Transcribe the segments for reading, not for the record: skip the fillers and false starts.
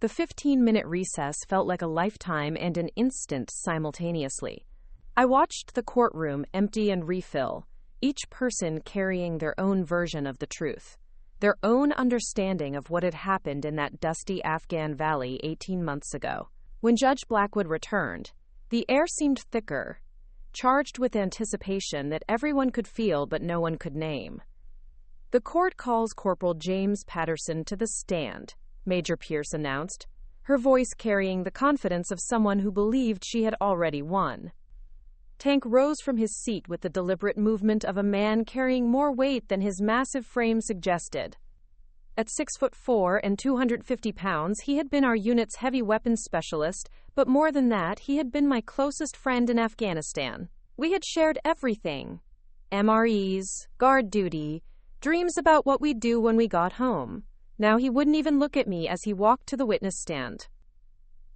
The 15-minute recess felt like a lifetime and an instant simultaneously. I watched the courtroom empty and refill, each person carrying their own version of the truth, their own understanding of what had happened in that dusty Afghan valley 18 months ago. When Judge Blackwood returned, the air seemed thicker, charged with anticipation that everyone could feel but no one could name. "The court calls Corporal James Patterson to the stand," Major Pierce announced, her voice carrying the confidence of someone who believed she had already won. Tank rose from his seat with the deliberate movement of a man carrying more weight than his massive frame suggested. At 6'4" and 250 pounds, he had been our unit's heavy weapons specialist, but more than that, he had been my closest friend in Afghanistan. We had shared everything: MREs, guard duty, dreams about what we'd do when we got home. Now he wouldn't even look at me as he walked to the witness stand.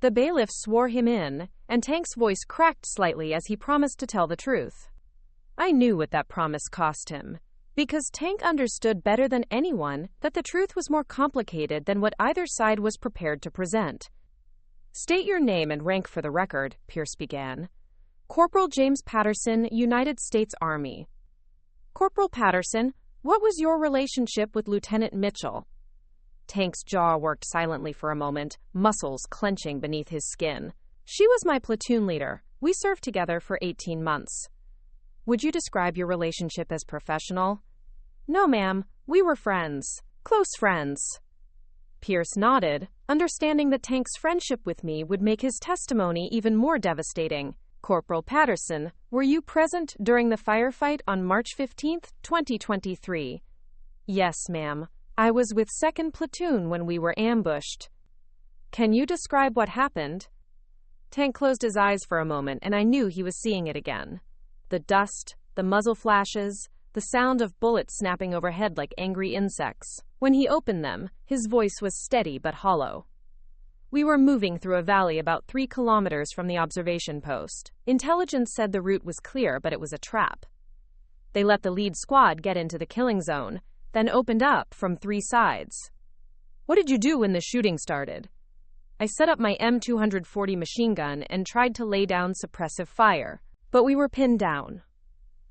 The bailiff swore him in, and Tank's voice cracked slightly as he promised to tell the truth. I knew what that promise cost him, because Tank understood better than anyone that the truth was more complicated than what either side was prepared to present. "State your name and rank for the record," Pierce began. "Corporal James Patterson, United States Army." "Corporal Patterson, what was your relationship with Lieutenant Mitchell?" Tank's jaw worked silently for a moment, muscles clenching beneath his skin. "She was my platoon leader. We served together for 18 months. Would you describe your relationship as professional?" "No, ma'am. We were friends. Close friends." Pierce nodded, understanding that Tank's friendship with me would make his testimony even more devastating. "Corporal Patterson, were you present during the firefight on March 15, 2023? "Yes, ma'am. I was with 2nd Platoon when we were ambushed." "Can you describe what happened?" Tank closed his eyes for a moment, and I knew he was seeing it again. The dust, the muzzle flashes, the sound of bullets snapping overhead like angry insects. When he opened them, his voice was steady but hollow. "We were moving through a valley about 3 kilometers from the observation post. Intelligence said the route was clear, but it was a trap. They let the lead squad get into the killing zone, then opened up from 3 sides." "What did you do when the shooting started?" "I set up my M240 machine gun and tried to lay down suppressive fire, but we were pinned down."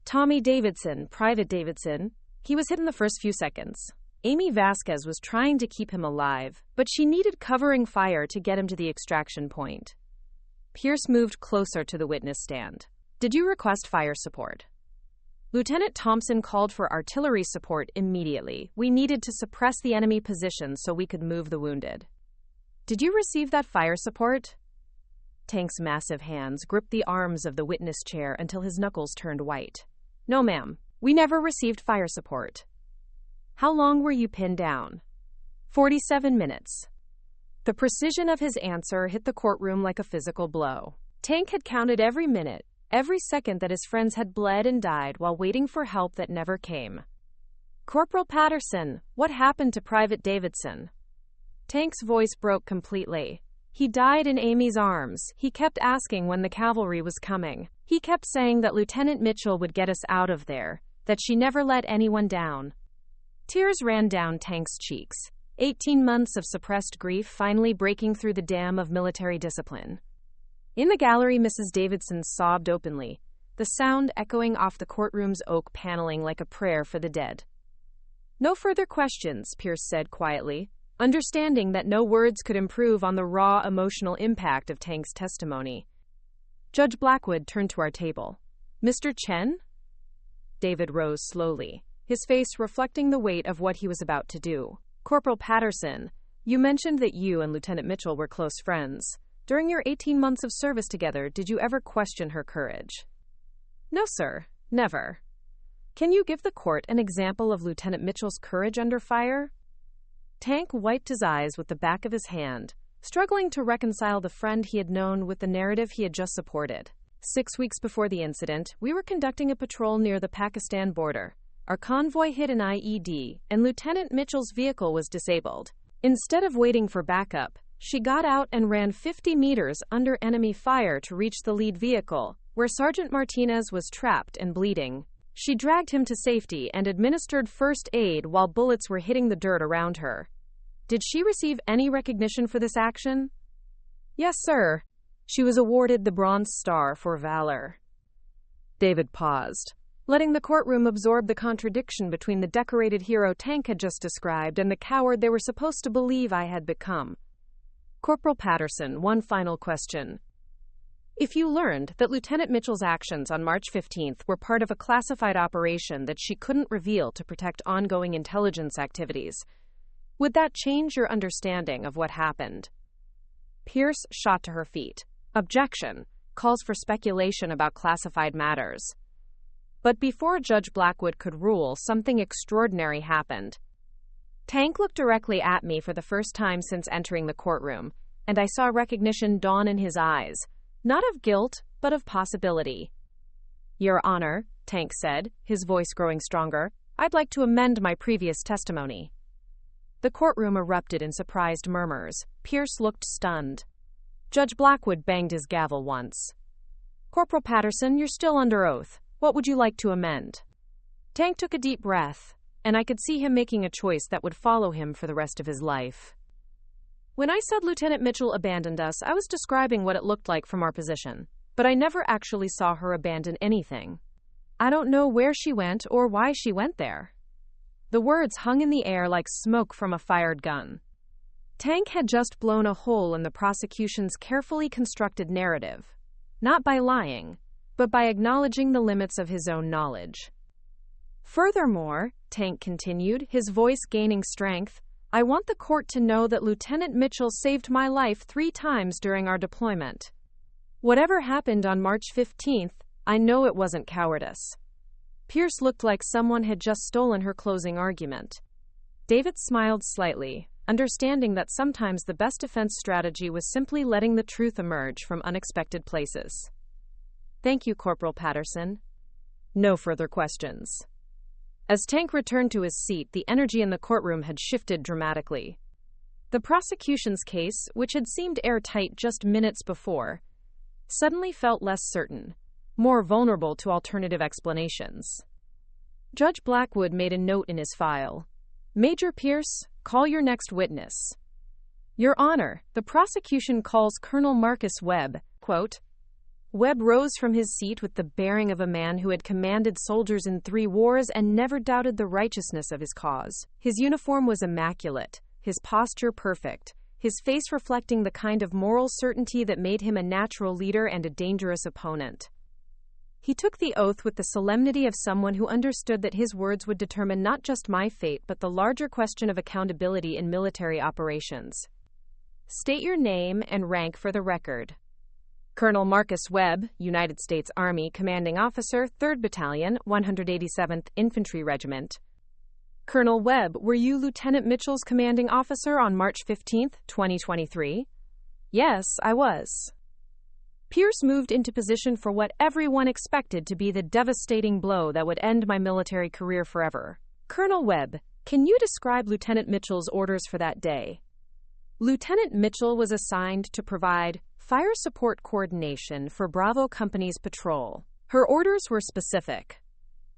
"Tommy Davidson, Private Davidson, he was hit in the first few seconds. Amy Vasquez was trying to keep him alive, but she needed covering fire to get him to the extraction point." Pierce moved closer to the witness stand. "Did you request fire support?" "Lieutenant Thompson called for artillery support immediately. We needed to suppress the enemy position so we could move the wounded." "Did you receive that fire support?" Tank's massive hands gripped the arms of the witness chair until his knuckles turned white. "No, ma'am. We never received fire support." "How long were you pinned down?" 47 minutes. The precision of his answer hit the courtroom like a physical blow. Tank had counted every minute, every second that his friends had bled and died while waiting for help that never came. "Corporal Patterson, what happened to Private Davidson?" Tank's voice broke completely. "He died in Amy's arms. He kept asking when the cavalry was coming. He kept saying that Lieutenant Mitchell would get us out of there, that she never let anyone down." Tears ran down Tank's cheeks. 18 months of suppressed grief finally breaking through the dam of military discipline. In the gallery, Mrs. Davidson sobbed openly, the sound echoing off the courtroom's oak paneling like a prayer for the dead. "No further questions," Pierce said quietly, understanding that no words could improve on the raw emotional impact of Tank's testimony. Judge Blackwood turned to our table. "Mr. Chen?" David rose slowly, his face reflecting the weight of what he was about to do. "Corporal Patterson, you mentioned that you and Lieutenant Mitchell were close friends. During your 18 months of service together, did you ever question her courage?" "No, sir, never." "Can you give the court an example of Lieutenant Mitchell's courage under fire?" Tank wiped his eyes with the back of his hand, struggling to reconcile the friend he had known with the narrative he had just supported. 6 weeks before the incident, we were conducting a patrol near the Pakistan border. Our convoy hit an IED, and Lieutenant Mitchell's vehicle was disabled. Instead of waiting for backup, she got out and ran 50 meters under enemy fire to reach the lead vehicle, where Sergeant Martinez was trapped and bleeding. She dragged him to safety and administered first aid while bullets were hitting the dirt around her. Did she receive any recognition for this action? Yes, sir. She was awarded the Bronze Star for valor. David paused, letting the courtroom absorb the contradiction between the decorated hero Tank had just described and the coward they were supposed to believe I had become. Corporal Patterson, one final question. If you learned that Lieutenant Mitchell's actions on March 15th were part of a classified operation that she couldn't reveal to protect ongoing intelligence activities, would that change your understanding of what happened? Pierce shot to her feet. Objection. Calls for speculation about classified matters. But before Judge Blackwood could rule, something extraordinary happened. Tank looked directly at me for the first time since entering the courtroom, and I saw recognition dawn in his eyes, not of guilt, but of possibility. Your Honor, Tank said, his voice growing stronger, I'd like to amend my previous testimony. The courtroom erupted in surprised murmurs. Pierce looked stunned. Judge Blackwood banged his gavel once. Corporal Patterson, you're still under oath. What would you like to amend? Tank took a deep breath, and I could see him making a choice that would follow him for the rest of his life. When I said Lieutenant Mitchell abandoned us, I was describing what it looked like from our position, but I never actually saw her abandon anything. I don't know where she went or why she went there. The words hung in the air like smoke from a fired gun. Tank had just blown a hole in the prosecution's carefully constructed narrative, not by lying, but by acknowledging the limits of his own knowledge. Furthermore, Tank continued, his voice gaining strength, I want the court to know that Lieutenant Mitchell saved my life 3 times during our deployment. Whatever happened on March 15th, I know it wasn't cowardice. Pierce looked like someone had just stolen her closing argument. David smiled slightly, understanding that sometimes the best defense strategy was simply letting the truth emerge from unexpected places. Thank you, Corporal Patterson. No further questions. As Tank returned to his seat, the energy in the courtroom had shifted dramatically. The prosecution's case, which had seemed airtight just minutes before, suddenly felt less certain, more vulnerable to alternative explanations. Judge Blackwood made a note in his file. Major Pierce, call your next witness. Your Honor, the prosecution calls Colonel Marcus Webb, quote. Webb rose from his seat with the bearing of a man who had commanded soldiers in 3 wars and never doubted the righteousness of his cause. His uniform was immaculate, his posture perfect, his face reflecting the kind of moral certainty that made him a natural leader and a dangerous opponent. He took the oath with the solemnity of someone who understood that his words would determine not just my fate but the larger question of accountability in military operations. State your name and rank for the record. Colonel Marcus Webb, United States Army Commanding Officer, 3rd Battalion, 187th Infantry Regiment. Colonel Webb, were you Lieutenant Mitchell's commanding officer on March 15, 2023? Yes, I was. Pierce moved into position for what everyone expected to be the devastating blow that would end my military career forever. Colonel Webb, can you describe Lieutenant Mitchell's orders for that day? Lieutenant Mitchell was assigned to provide fire support coordination for Bravo Company's patrol. Her orders were specific.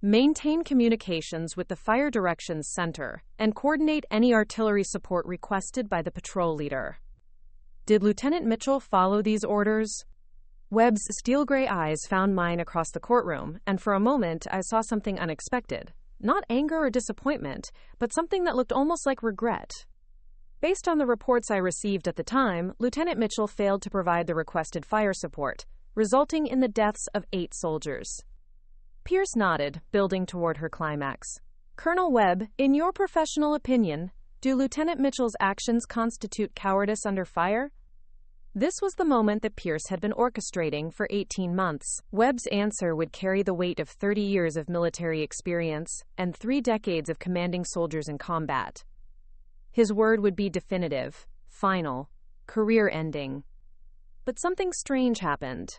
Maintain communications with the Fire Directions Center and coordinate any artillery support requested by the patrol leader. Did Lieutenant Mitchell follow these orders? Webb's steel-gray eyes found mine across the courtroom, and for a moment I saw something unexpected. Not anger or disappointment, but something that looked almost like regret. Based on the reports I received at the time, Lieutenant Mitchell failed to provide the requested fire support, resulting in the deaths of 8 soldiers. Pierce nodded, building toward her climax. Colonel Webb, in your professional opinion, do Lieutenant Mitchell's actions constitute cowardice under fire? This was the moment that Pierce had been orchestrating for 18 months. Webb's answer would carry the weight of 30 years of military experience and 3 decades of commanding soldiers in combat. His word would be definitive, final, career-ending. But something strange happened.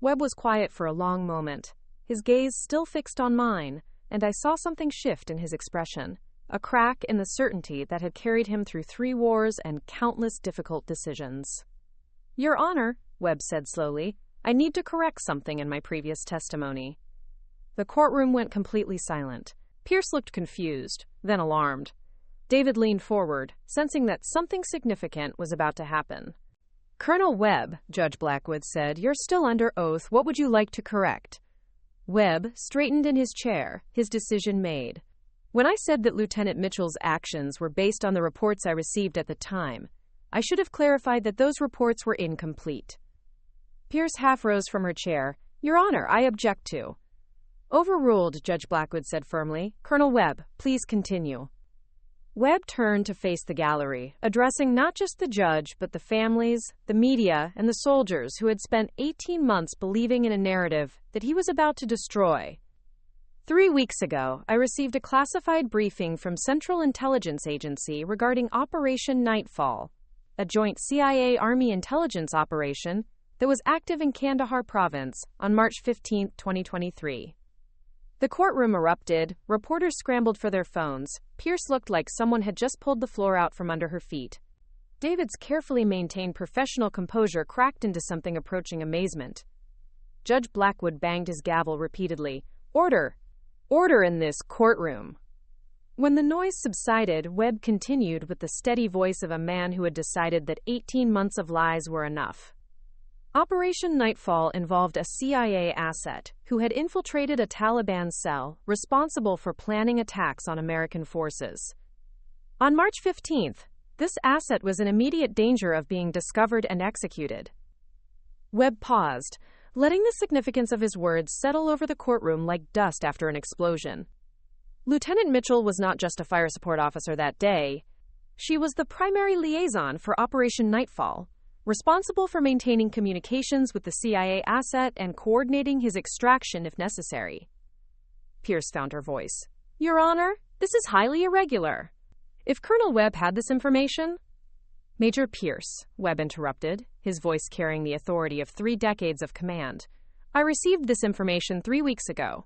Webb was quiet for a long moment, his gaze still fixed on mine, and I saw something shift in his expression, a crack in the certainty that had carried him through 3 wars and countless difficult decisions. Your Honor, Webb said slowly, I need to correct something in my previous testimony. The courtroom went completely silent. Pierce looked confused, then alarmed. David leaned forward, sensing that something significant was about to happen. "Colonel Webb," Judge Blackwood said, "you're still under oath. What would you like to correct?" Webb straightened in his chair, his decision made. "When I said that Lieutenant Mitchell's actions were based on the reports I received at the time, I should have clarified that those reports were incomplete." Pierce half rose from her chair. "Your Honor, I object to." "Overruled," Judge Blackwood said firmly. "Colonel Webb, please continue." Webb turned to face the gallery, addressing not just the judge, but the families, the media, and the soldiers who had spent 18 months believing in a narrative that he was about to destroy. "3 weeks ago, I received a classified briefing from Central Intelligence Agency regarding Operation Nightfall, a joint CIA-Army intelligence operation that was active in Kandahar province on March 15, 2023. The courtroom erupted, reporters scrambled for their phones. Pierce looked like someone had just pulled the floor out from under her feet. David's carefully maintained professional composure cracked into something approaching amazement. Judge Blackwood banged his gavel repeatedly. "Order! Order in this courtroom!" When the noise subsided, Webb continued with the steady voice of a man who had decided that 18 months of lies were enough. Operation Nightfall involved a CIA asset who had infiltrated a Taliban cell responsible for planning attacks on American forces. On March 15th, this asset was in immediate danger of being discovered and executed. Webb paused, letting the significance of his words settle over the courtroom like dust after an explosion. Lieutenant Mitchell was not just a fire support officer that day. She was the primary liaison for Operation Nightfall, responsible for maintaining communications with the CIA asset and coordinating his extraction if necessary. Pierce found her voice. "Your Honor, this is highly irregular. If Colonel Webb had this information—" "Major Pierce," Webb interrupted, his voice carrying the authority of 3 decades of command. "I received this information 3 weeks ago.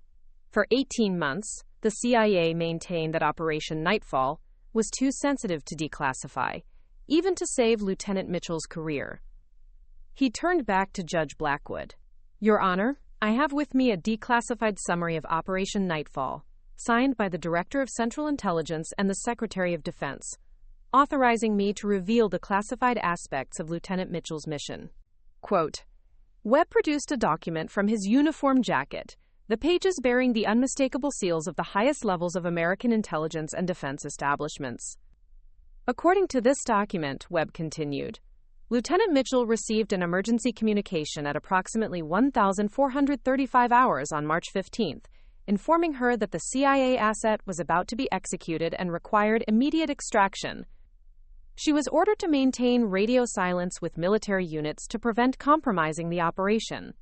For 18 months, the CIA maintained that Operation Nightfall was too sensitive to declassify, even to save Lieutenant Mitchell's career." He turned back to Judge Blackwood. "Your Honor, I have with me a declassified summary of Operation Nightfall, signed by the Director of Central Intelligence and the Secretary of Defense, authorizing me to reveal the classified aspects of Lieutenant Mitchell's mission." Quote, Webb produced a document from his uniform jacket, the pages bearing the unmistakable seals of the highest levels of American intelligence and defense establishments. "According to this document," Webb continued, "Lieutenant Mitchell received an emergency communication at approximately 1,435 hours on March 15th, informing her that the CIA asset was about to be executed and required immediate extraction. She was ordered to maintain radio silence with military units to prevent compromising the operation."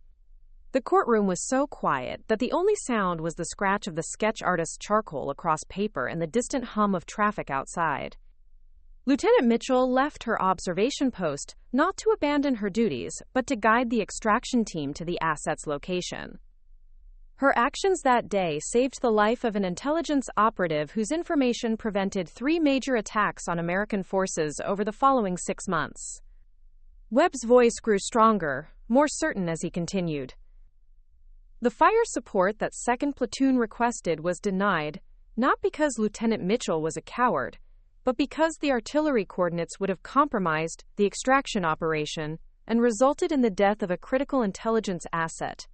The courtroom was so quiet that the only sound was the scratch of the sketch artist's charcoal across paper and the distant hum of traffic outside. Lieutenant Mitchell left her observation post not to abandon her duties, but to guide the extraction team to the asset's location. Her actions that day saved the life of an intelligence operative whose information prevented 3 major attacks on American forces over the following 6 months. Webb's voice grew stronger, more certain as he continued. "The fire support that 2nd Platoon requested was denied, not because Lieutenant Mitchell was a coward, but because the artillery coordinates would have compromised the extraction operation and resulted in the death of a critical intelligence asset."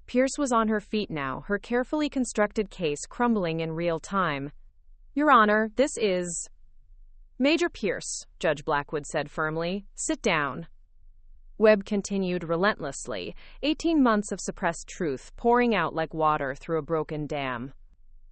Pierce was on her feet now, her carefully constructed case crumbling in real time. "Your Honor, this is—" "Major Pierce," Judge Blackwood said firmly, "sit down." Webb continued relentlessly, 18 months of suppressed truth pouring out like water through a broken dam.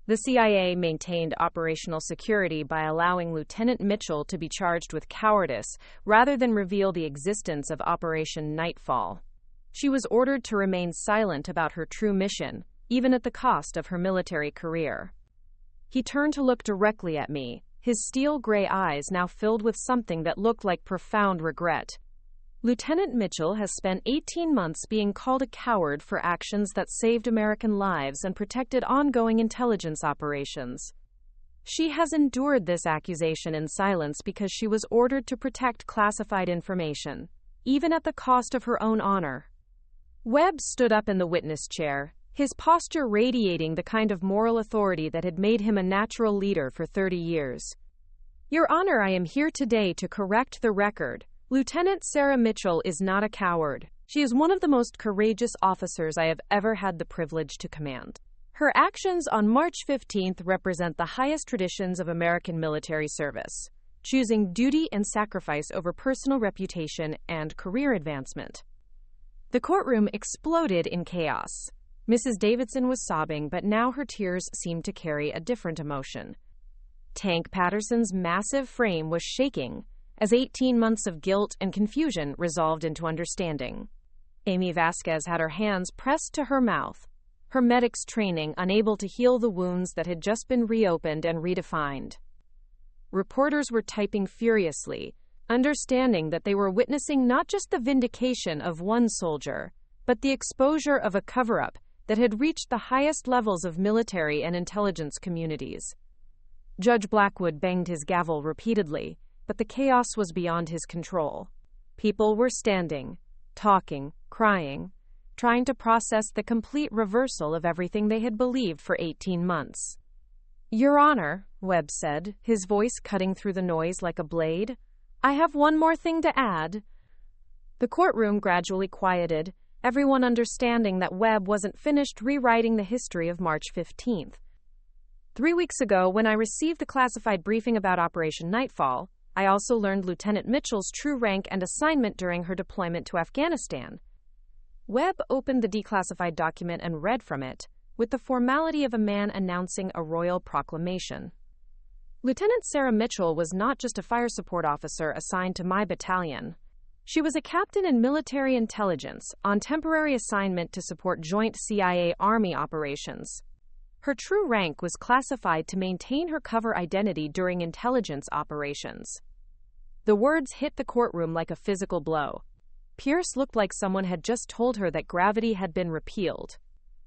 The CIA maintained operational security by allowing Lieutenant Mitchell to be charged with cowardice rather than reveal the existence of Operation Nightfall. She was ordered to remain silent about her true mission, even at the cost of her military career. He turned to look directly at me, his steel gray eyes now filled with something that looked like profound regret. "Lieutenant Mitchell has spent 18 months being called a coward for actions that saved American lives and protected ongoing intelligence operations. She has endured this accusation in silence because she was ordered to protect classified information, even at the cost of her own honor." Webb stood up in the witness chair, his posture radiating the kind of moral authority that had made him a natural leader for 30 years. Your Honor, I am here today to correct the record. Lieutenant Sarah Mitchell is not a coward. She is one of the most courageous officers I have ever had the privilege to command. Her actions on March 15th represent the highest traditions of American military service, choosing duty and sacrifice over personal reputation and career advancement. The courtroom exploded in chaos. Mrs. Davidson was sobbing, but now her tears seemed to carry a different emotion. Tank Patterson's massive frame was shaking as 18 months of guilt and confusion resolved into understanding. Amy Vasquez had her hands pressed to her mouth, her medic's training unable to heal the wounds that had just been reopened and redefined. Reporters were typing furiously, understanding that they were witnessing not just the vindication of one soldier, but the exposure of a cover-up that had reached the highest levels of military and intelligence communities. Judge Blackwood banged his gavel repeatedly, but the chaos was beyond his control. People were standing, talking, crying, trying to process the complete reversal of everything they had believed for 18 months. Your Honor, Webb said, his voice cutting through the noise like a blade, I have one more thing to add. The courtroom gradually quieted, everyone understanding that Webb wasn't finished rewriting the history of March 15th. 3 weeks ago, when I received the classified briefing about Operation Nightfall, I also learned Lieutenant Mitchell's true rank and assignment during her deployment to Afghanistan. Webb opened the declassified document and read from it, with the formality of a man announcing a royal proclamation. Lieutenant Sarah Mitchell was not just a fire support officer assigned to my battalion. She was a captain in military intelligence on temporary assignment to support joint CIA-Army operations. Her true rank was classified to maintain her cover identity during intelligence operations. The words hit the courtroom like a physical blow. Pierce looked like someone had just told her that gravity had been repealed.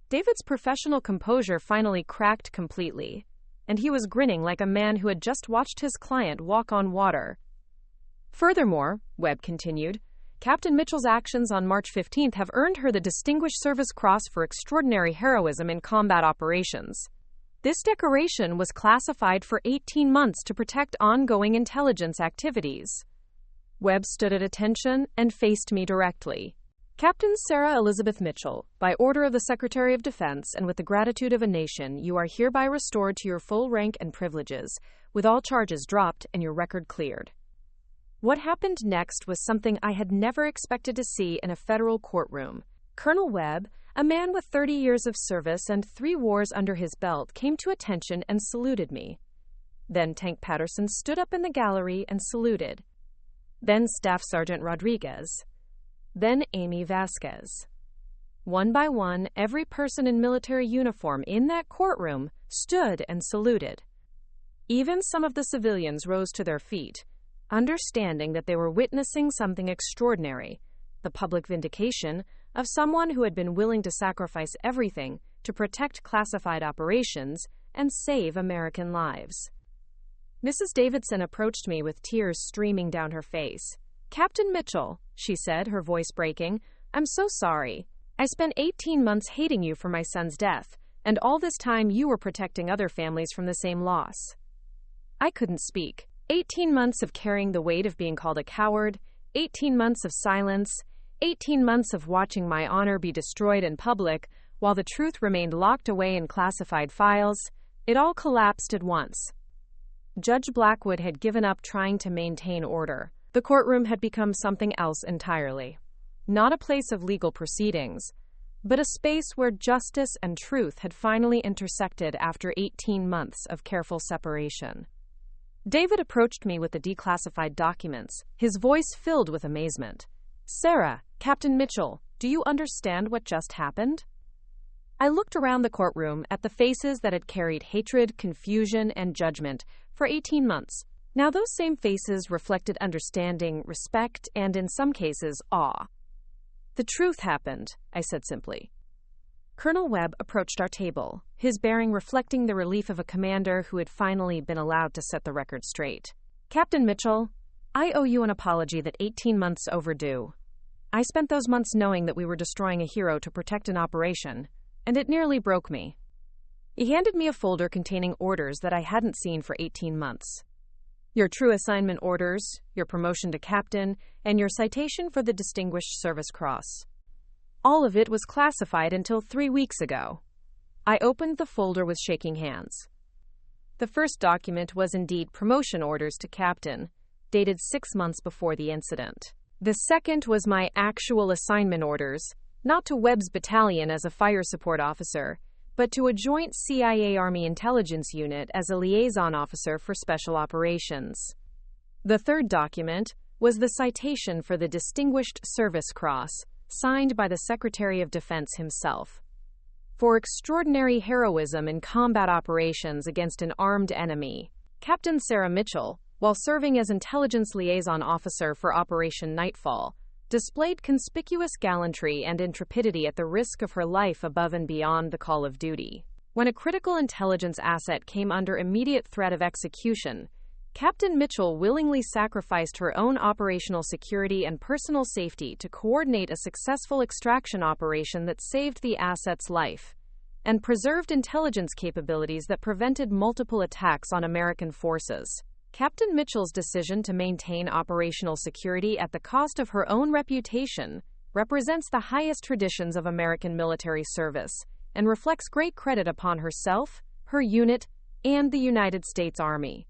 David's professional composure finally cracked completely, and he was grinning like a man who had just watched his client walk on water. Furthermore, Webb continued, Captain Mitchell's actions on March 15th have earned her the Distinguished Service Cross for extraordinary heroism in combat operations. This decoration was classified for 18 months to protect ongoing intelligence activities. Webb stood at attention and faced me directly. Captain Sarah Elizabeth Mitchell, by order of the Secretary of Defense and with the gratitude of a nation, you are hereby restored to your full rank and privileges, with all charges dropped and your record cleared. What happened next was something I had never expected to see in a federal courtroom. Colonel Webb, a man with 30 years of service and 3 wars under his belt, came to attention and saluted me. Then Tank Patterson stood up in the gallery and saluted. Then Staff Sergeant Rodriguez. Then Amy Vasquez. One by one, every person in military uniform in that courtroom stood and saluted. Even some of the civilians rose to their feet, understanding that they were witnessing something extraordinary, the public vindication of someone who had been willing to sacrifice everything to protect classified operations and save American lives. Mrs. Davidson approached me with tears streaming down her face. Captain Mitchell, she said, her voice breaking, I'm so sorry. I spent 18 months hating you for my son's death, and all this time you were protecting other families from the same loss. I couldn't speak. 18 months of carrying the weight of being called a coward, 18 months of silence, 18 months of watching my honor be destroyed in public while the truth remained locked away in classified files. It all collapsed at once. Judge Blackwood had given up trying to maintain order. The courtroom had become something else entirely. Not a place of legal proceedings, but a space where justice and truth had finally intersected after 18 months of careful separation. David approached me with the declassified documents, his voice filled with amazement. Sarah, Captain Mitchell, do you understand what just happened? I looked around the courtroom at the faces that had carried hatred, confusion, and judgment for 18 months. Now those same faces reflected understanding, respect, and in some cases, awe. The truth happened, I said simply. Colonel Webb approached our table, his bearing reflecting the relief of a commander who had finally been allowed to set the record straight. Captain Mitchell, I owe you an apology that 18 months overdue. I spent those months knowing that we were destroying a hero to protect an operation, and it nearly broke me. He handed me a folder containing orders that I hadn't seen for 18 months. Your true assignment orders, your promotion to captain, and your citation for the Distinguished Service Cross. All of it was classified until 3 weeks ago. I opened the folder with shaking hands. The first document was indeed promotion orders to captain, dated 6 months before the incident. The second was my actual assignment orders, not to Webb's battalion as a fire support officer, but to a joint CIA Army intelligence unit as a liaison officer for special operations. The third document was the citation for the Distinguished Service Cross, signed by the Secretary of Defense himself. For extraordinary heroism in combat operations against an armed enemy, Captain Sarah Mitchell, while serving as intelligence liaison officer for Operation Nightfall, displayed conspicuous gallantry and intrepidity at the risk of her life above and beyond the call of duty. When a critical intelligence asset came under immediate threat of execution, Captain Mitchell willingly sacrificed her own operational security and personal safety to coordinate a successful extraction operation that saved the asset's life and preserved intelligence capabilities that prevented multiple attacks on American forces. Captain Mitchell's decision to maintain operational security at the cost of her own reputation represents the highest traditions of American military service and reflects great credit upon herself, her unit, and the United States Army.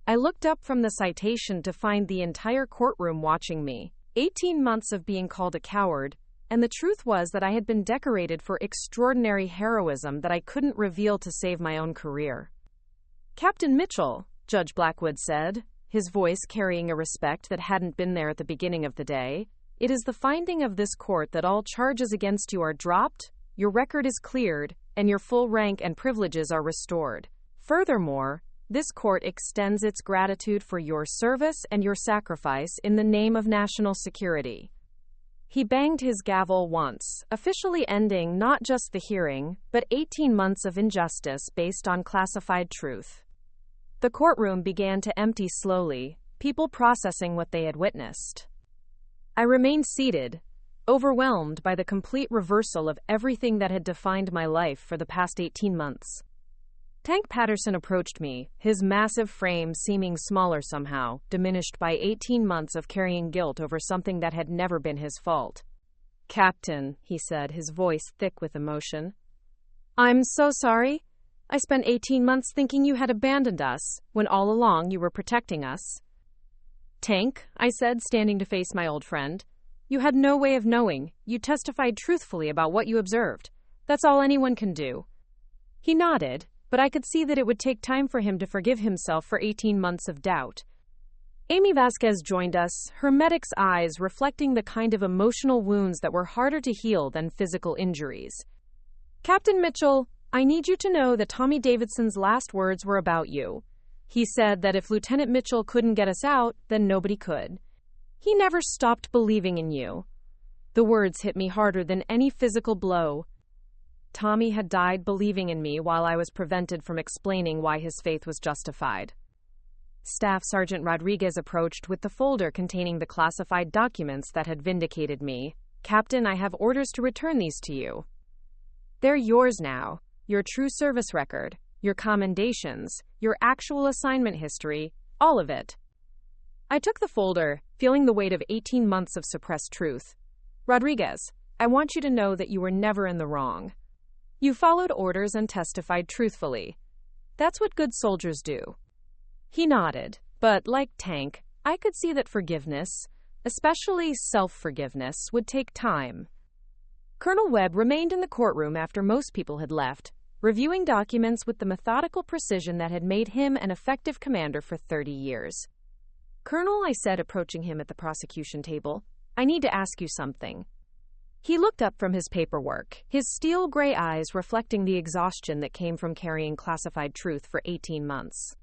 I looked up from the citation to find the entire courtroom watching me. 18 months of being called a coward, and the truth was that I had been decorated for extraordinary heroism that I couldn't reveal to save my own career. "Captain Mitchell," Judge Blackwood said, his voice carrying a respect that hadn't been there at the beginning of the day, "it is the finding of this court that all charges against you are dropped, your record is cleared, and your full rank and privileges are restored. Furthermore, this court extends its gratitude for your service and your sacrifice in the name of national security." He banged his gavel once, officially ending not just the hearing, but 18 months of injustice based on classified truth. The courtroom began to empty slowly, people processing what they had witnessed. I remained seated, overwhelmed by the complete reversal of everything that had defined my life for the past 18 months. Tank Patterson approached me, his massive frame seeming smaller somehow, diminished by 18 months of carrying guilt over something that had never been his fault. "Captain," he said, his voice thick with emotion, "I'm so sorry. I spent 18 months thinking you had abandoned us, when all along you were protecting us." "Tank," I said, standing to face my old friend, "you had no way of knowing. You testified truthfully about what you observed. That's all anyone can do." He nodded, but I could see that it would take time for him to forgive himself for 18 months of doubt. Amy Vasquez joined us, her medic's eyes reflecting the kind of emotional wounds that were harder to heal than physical injuries. "Captain Mitchell, I need you to know that Tommy Davidson's last words were about you. He said that if Lieutenant Mitchell couldn't get us out, then nobody could. He never stopped believing in you." The words hit me harder than any physical blow. Tommy had died believing in me while I was prevented from explaining why his faith was justified. Staff Sergeant Rodriguez approached with the folder containing the classified documents that had vindicated me. "Captain, I have orders to return these to you. They're yours now. Your true service record, your commendations, your actual assignment history, all of it." I took the folder, feeling the weight of 18 months of suppressed truth. "Rodriguez, I want you to know that you were never in the wrong. You followed orders and testified truthfully. That's what good soldiers do." He nodded, but like Tank, I could see that forgiveness, especially self-forgiveness, would take time. Colonel Webb remained in the courtroom after most people had left, reviewing documents with the methodical precision that had made him an effective commander for 30 years. "Colonel," I said, approaching him at the prosecution table, "I need to ask you something." He looked up from his paperwork, his steel gray eyes reflecting the exhaustion that came from carrying classified truth for 18 months.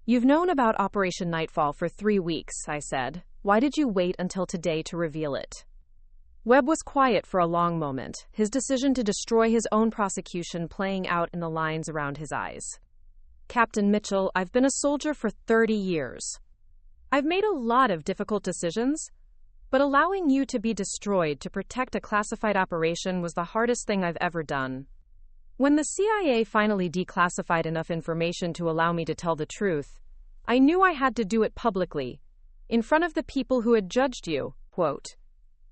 "You've known about Operation Nightfall for 3 weeks, I said. Why did you wait until today to reveal it?" Webb was quiet for a long moment, his decision to destroy his own prosecution playing out in the lines around his eyes. "Captain Mitchell, I've been a soldier for 30 years. I've made a lot of difficult decisions, but allowing you to be destroyed to protect a classified operation was the hardest thing I've ever done. When the CIA finally declassified enough information to allow me to tell the truth, I knew I had to do it publicly, in front of the people who had judged you. Quote.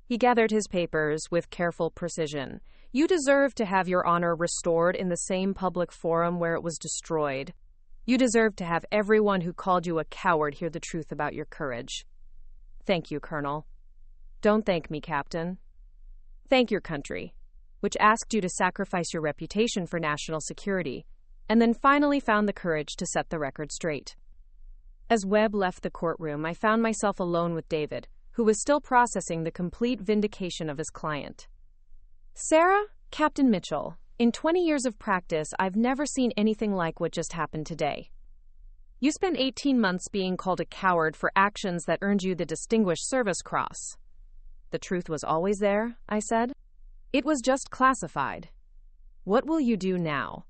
He gathered his papers with careful precision. You deserve to have your honor restored in the same public forum where it was destroyed. You deserve to have everyone who called you a coward hear the truth about your courage. Thank you, Colonel. Don't thank me, Captain. Thank your country, which asked you to sacrifice your reputation for national security, and then finally found the courage to set the record straight. As Webb left the courtroom, I found myself alone with David, who was still processing the complete vindication of his client. Sarah, Captain Mitchell, in 20 years of practice, I've never seen anything like what just happened today. You spent 18 months being called a coward for actions that earned you the Distinguished Service Cross. The truth was always there, I said. It was just classified. What will you do now?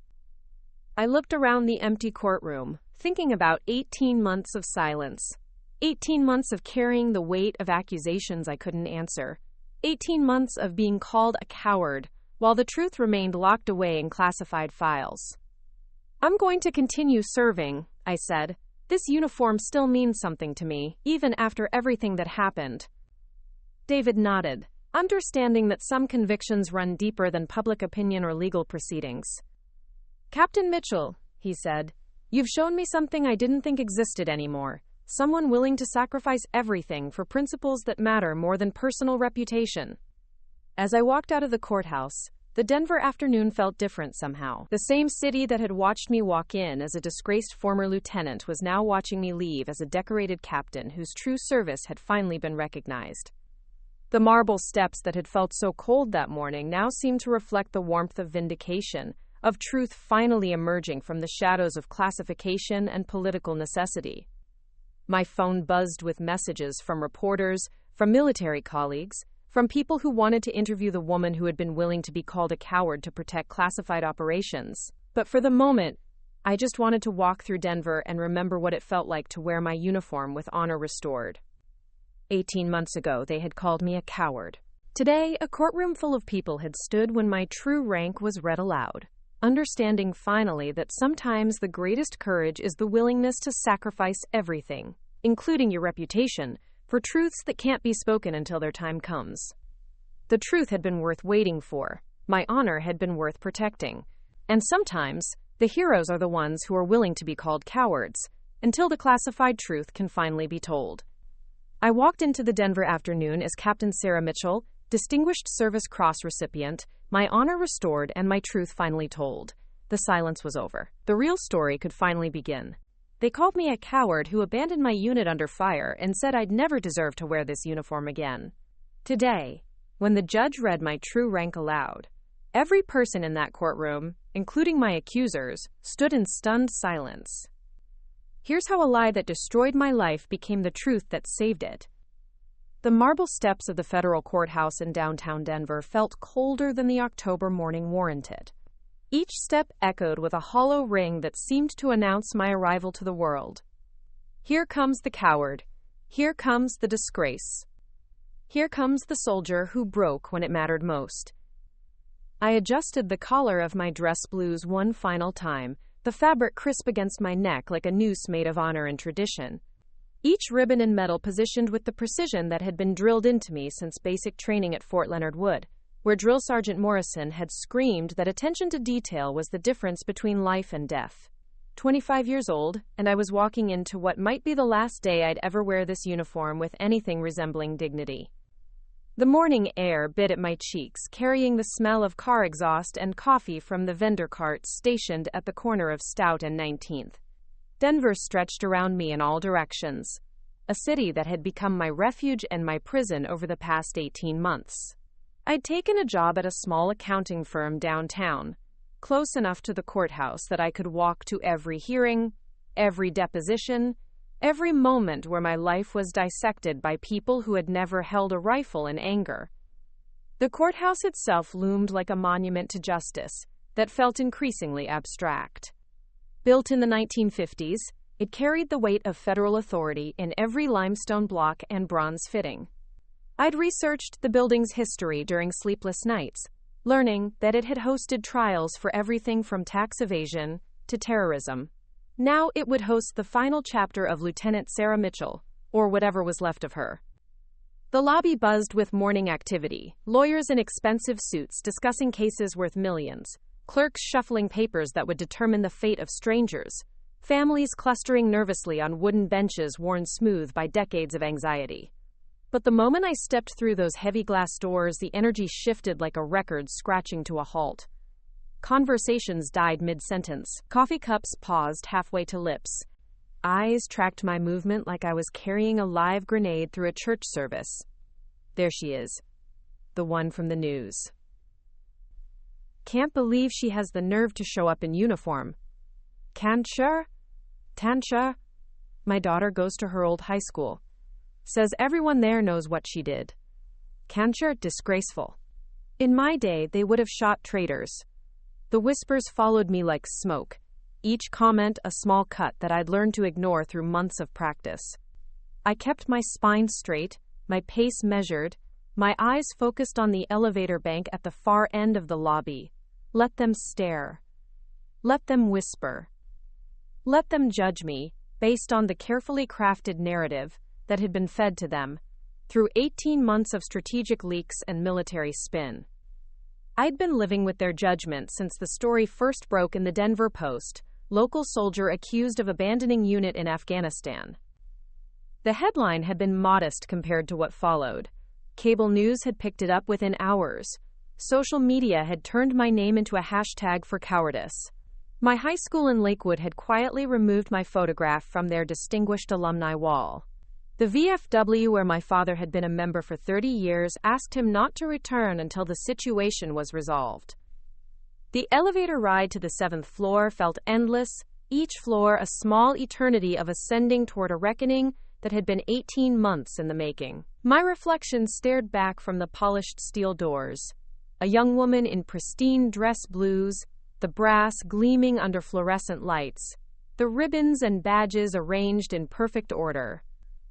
I looked around the empty courtroom, thinking about 18 months of silence. 18 months of carrying the weight of accusations I couldn't answer. 18 months of being called a coward, while the truth remained locked away in classified files. I'm going to continue serving, I said. This uniform still means something to me, even after everything that happened. David nodded, understanding that some convictions run deeper than public opinion or legal proceedings. Captain Mitchell, he said, you've shown me something I didn't think existed anymore. Someone willing to sacrifice everything for principles that matter more than personal reputation. As I walked out of the courthouse, the Denver afternoon felt different somehow. The same city that had watched me walk in as a disgraced former lieutenant was now watching me leave as a decorated captain whose true service had finally been recognized. The marble steps that had felt so cold that morning now seemed to reflect the warmth of vindication, of truth finally emerging from the shadows of classification and political necessity. My phone buzzed with messages from reporters, from military colleagues, from people who wanted to interview the woman who had been willing to be called a coward to protect classified operations. But for the moment, I just wanted to walk through Denver and remember what it felt like to wear my uniform with honor restored. 18 months ago, they had called me a coward. Today, a courtroom full of people had stood when my true rank was read aloud, understanding finally that sometimes the greatest courage is the willingness to sacrifice everything, including your reputation, for truths that can't be spoken until their time comes. The truth had been worth waiting for. My honor had been worth protecting. And sometimes, the heroes are the ones who are willing to be called cowards, until the classified truth can finally be told. I walked into the Denver afternoon as Captain Sarah Mitchell, Distinguished Service Cross recipient, my honor restored and my truth finally told. The silence was over. The real story could finally begin. They called me a coward who abandoned my unit under fire and said I'd never deserve to wear this uniform again. Today, when the judge read my true rank aloud, every person in that courtroom, including my accusers, stood in stunned silence. Here's how a lie that destroyed my life became the truth that saved it. The marble steps of the Federal Courthouse in downtown Denver felt colder than the October morning warranted. Each step echoed with a hollow ring that seemed to announce my arrival to the world. Here comes the coward. Here comes the disgrace. Here comes the soldier who broke when it mattered most. I adjusted the collar of my dress blues one final time, the fabric crisp against my neck like a noose made of honor and tradition. Each ribbon and medal positioned with the precision that had been drilled into me since basic training at Fort Leonard Wood, where Drill Sergeant Morrison had screamed that attention to detail was the difference between life and death. 25 years old, and I was walking into what might be the last day I'd ever wear this uniform with anything resembling dignity. The morning air bit at my cheeks, carrying the smell of car exhaust and coffee from the vendor carts stationed at the corner of Stout and 19th. Denver stretched around me in all directions, a city that had become my refuge and my prison over the past 18 months. I'd taken a job at a small accounting firm downtown, close enough to the courthouse that I could walk to every hearing, every deposition, every moment where my life was dissected by people who had never held a rifle in anger. The courthouse itself loomed like a monument to justice that felt increasingly abstract. Built in the 1950s, it carried the weight of federal authority in every limestone block and bronze fitting. I'd researched the building's history during sleepless nights, learning that it had hosted trials for everything from tax evasion to terrorism. Now it would host the final chapter of Lieutenant Sarah Mitchell, or whatever was left of her. The lobby buzzed with morning activity, lawyers in expensive suits discussing cases worth millions, clerks shuffling papers that would determine the fate of strangers, families clustering nervously on wooden benches worn smooth by decades of anxiety. But the moment I stepped through those heavy glass doors, the energy shifted like a record scratching to a halt. Conversations died mid-sentence. Coffee cups paused halfway to lips. Eyes tracked my movement like I was carrying a live grenade through a church service. There she is. The one from the news. Can't believe she has the nerve to show up in uniform. Tancha? My daughter goes to her old high school. Says everyone there knows what she did. Tancha, disgraceful. In my day, they would have shot traitors. The whispers followed me like smoke, each comment a small cut that I'd learned to ignore through months of practice. I kept my spine straight, my pace measured, my eyes focused on the elevator bank at the far end of the lobby. Let them stare. Let them whisper. Let them judge me, based on the carefully crafted narrative that had been fed to them, through 18 months of strategic leaks and military spin. I'd been living with their judgment since the story first broke in the Denver Post, local soldier accused of abandoning unit in Afghanistan. The headline had been modest compared to what followed. Cable news had picked it up within hours. Social media had turned my name into a hashtag for cowardice. My high school in Lakewood had quietly removed my photograph from their distinguished alumni wall. The VFW, where my father had been a member for 30 years, asked him not to return until the situation was resolved. The elevator ride to the 7th floor felt endless, each floor a small eternity of ascending toward a reckoning that had been 18 months in the making. My reflection stared back from the polished steel doors. A young woman in pristine dress blues, the brass gleaming under fluorescent lights, the ribbons and badges arranged in perfect order.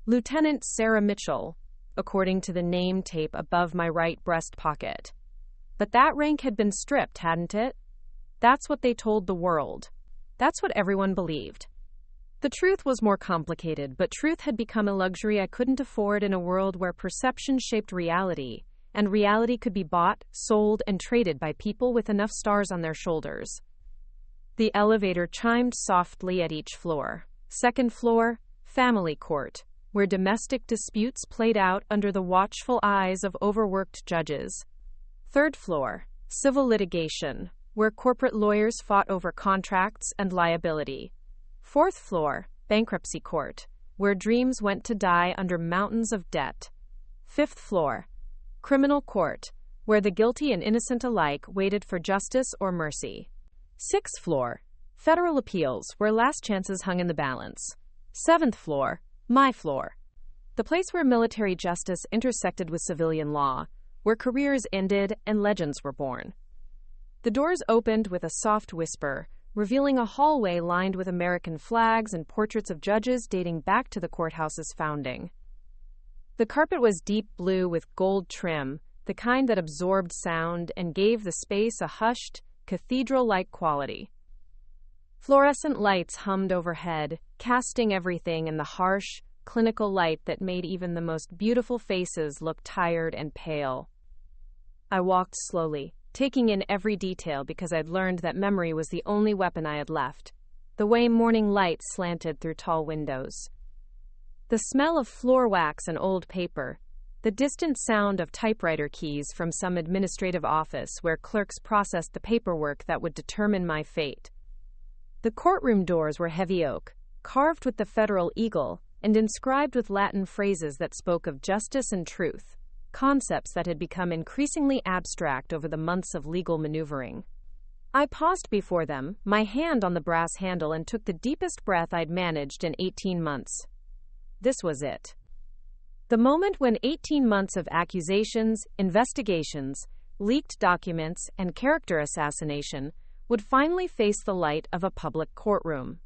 Lieutenant Sarah Mitchell, according to the name tape above my right breast pocket. But that rank had been stripped, hadn't it? That's what they told the world. That's what everyone believed. The truth was more complicated, but truth had become a luxury I couldn't afford in a world where perception shaped reality, and reality could be bought, sold, and traded by people with enough stars on their shoulders. The elevator chimed softly at each floor. 2nd floor, family court, where domestic disputes played out under the watchful eyes of overworked judges. 3rd floor, civil litigation, where corporate lawyers fought over contracts and liability. 4th floor, bankruptcy court, where dreams went to die under mountains of debt. 5th floor, criminal court, where the guilty and innocent alike waited for justice or mercy. 6th floor, federal appeals, where last chances hung in the balance. 7th floor, my floor. The place where military justice intersected with civilian law, where careers ended and legends were born. The doors opened with a soft whisper, revealing a hallway lined with American flags and portraits of judges dating back to the courthouse's founding. The carpet was deep blue with gold trim, the kind that absorbed sound and gave the space a hushed, cathedral-like quality. Fluorescent lights hummed overhead, casting everything in the harsh, clinical light that made even the most beautiful faces look tired and pale. I walked slowly, taking in every detail because I'd learned that memory was the only weapon I had left. The way morning light slanted through tall windows. The smell of floor wax and old paper. The distant sound of typewriter keys from some administrative office where clerks processed the paperwork that would determine my fate. The courtroom doors were heavy oak, carved with the federal eagle, and inscribed with Latin phrases that spoke of justice and truth, concepts that had become increasingly abstract over the months of legal maneuvering. I paused before them, my hand on the brass handle, and took the deepest breath I'd managed in 18 months. This was it. The moment when 18 months of accusations, investigations, leaked documents, and character assassination would finally face the light of a public courtroom.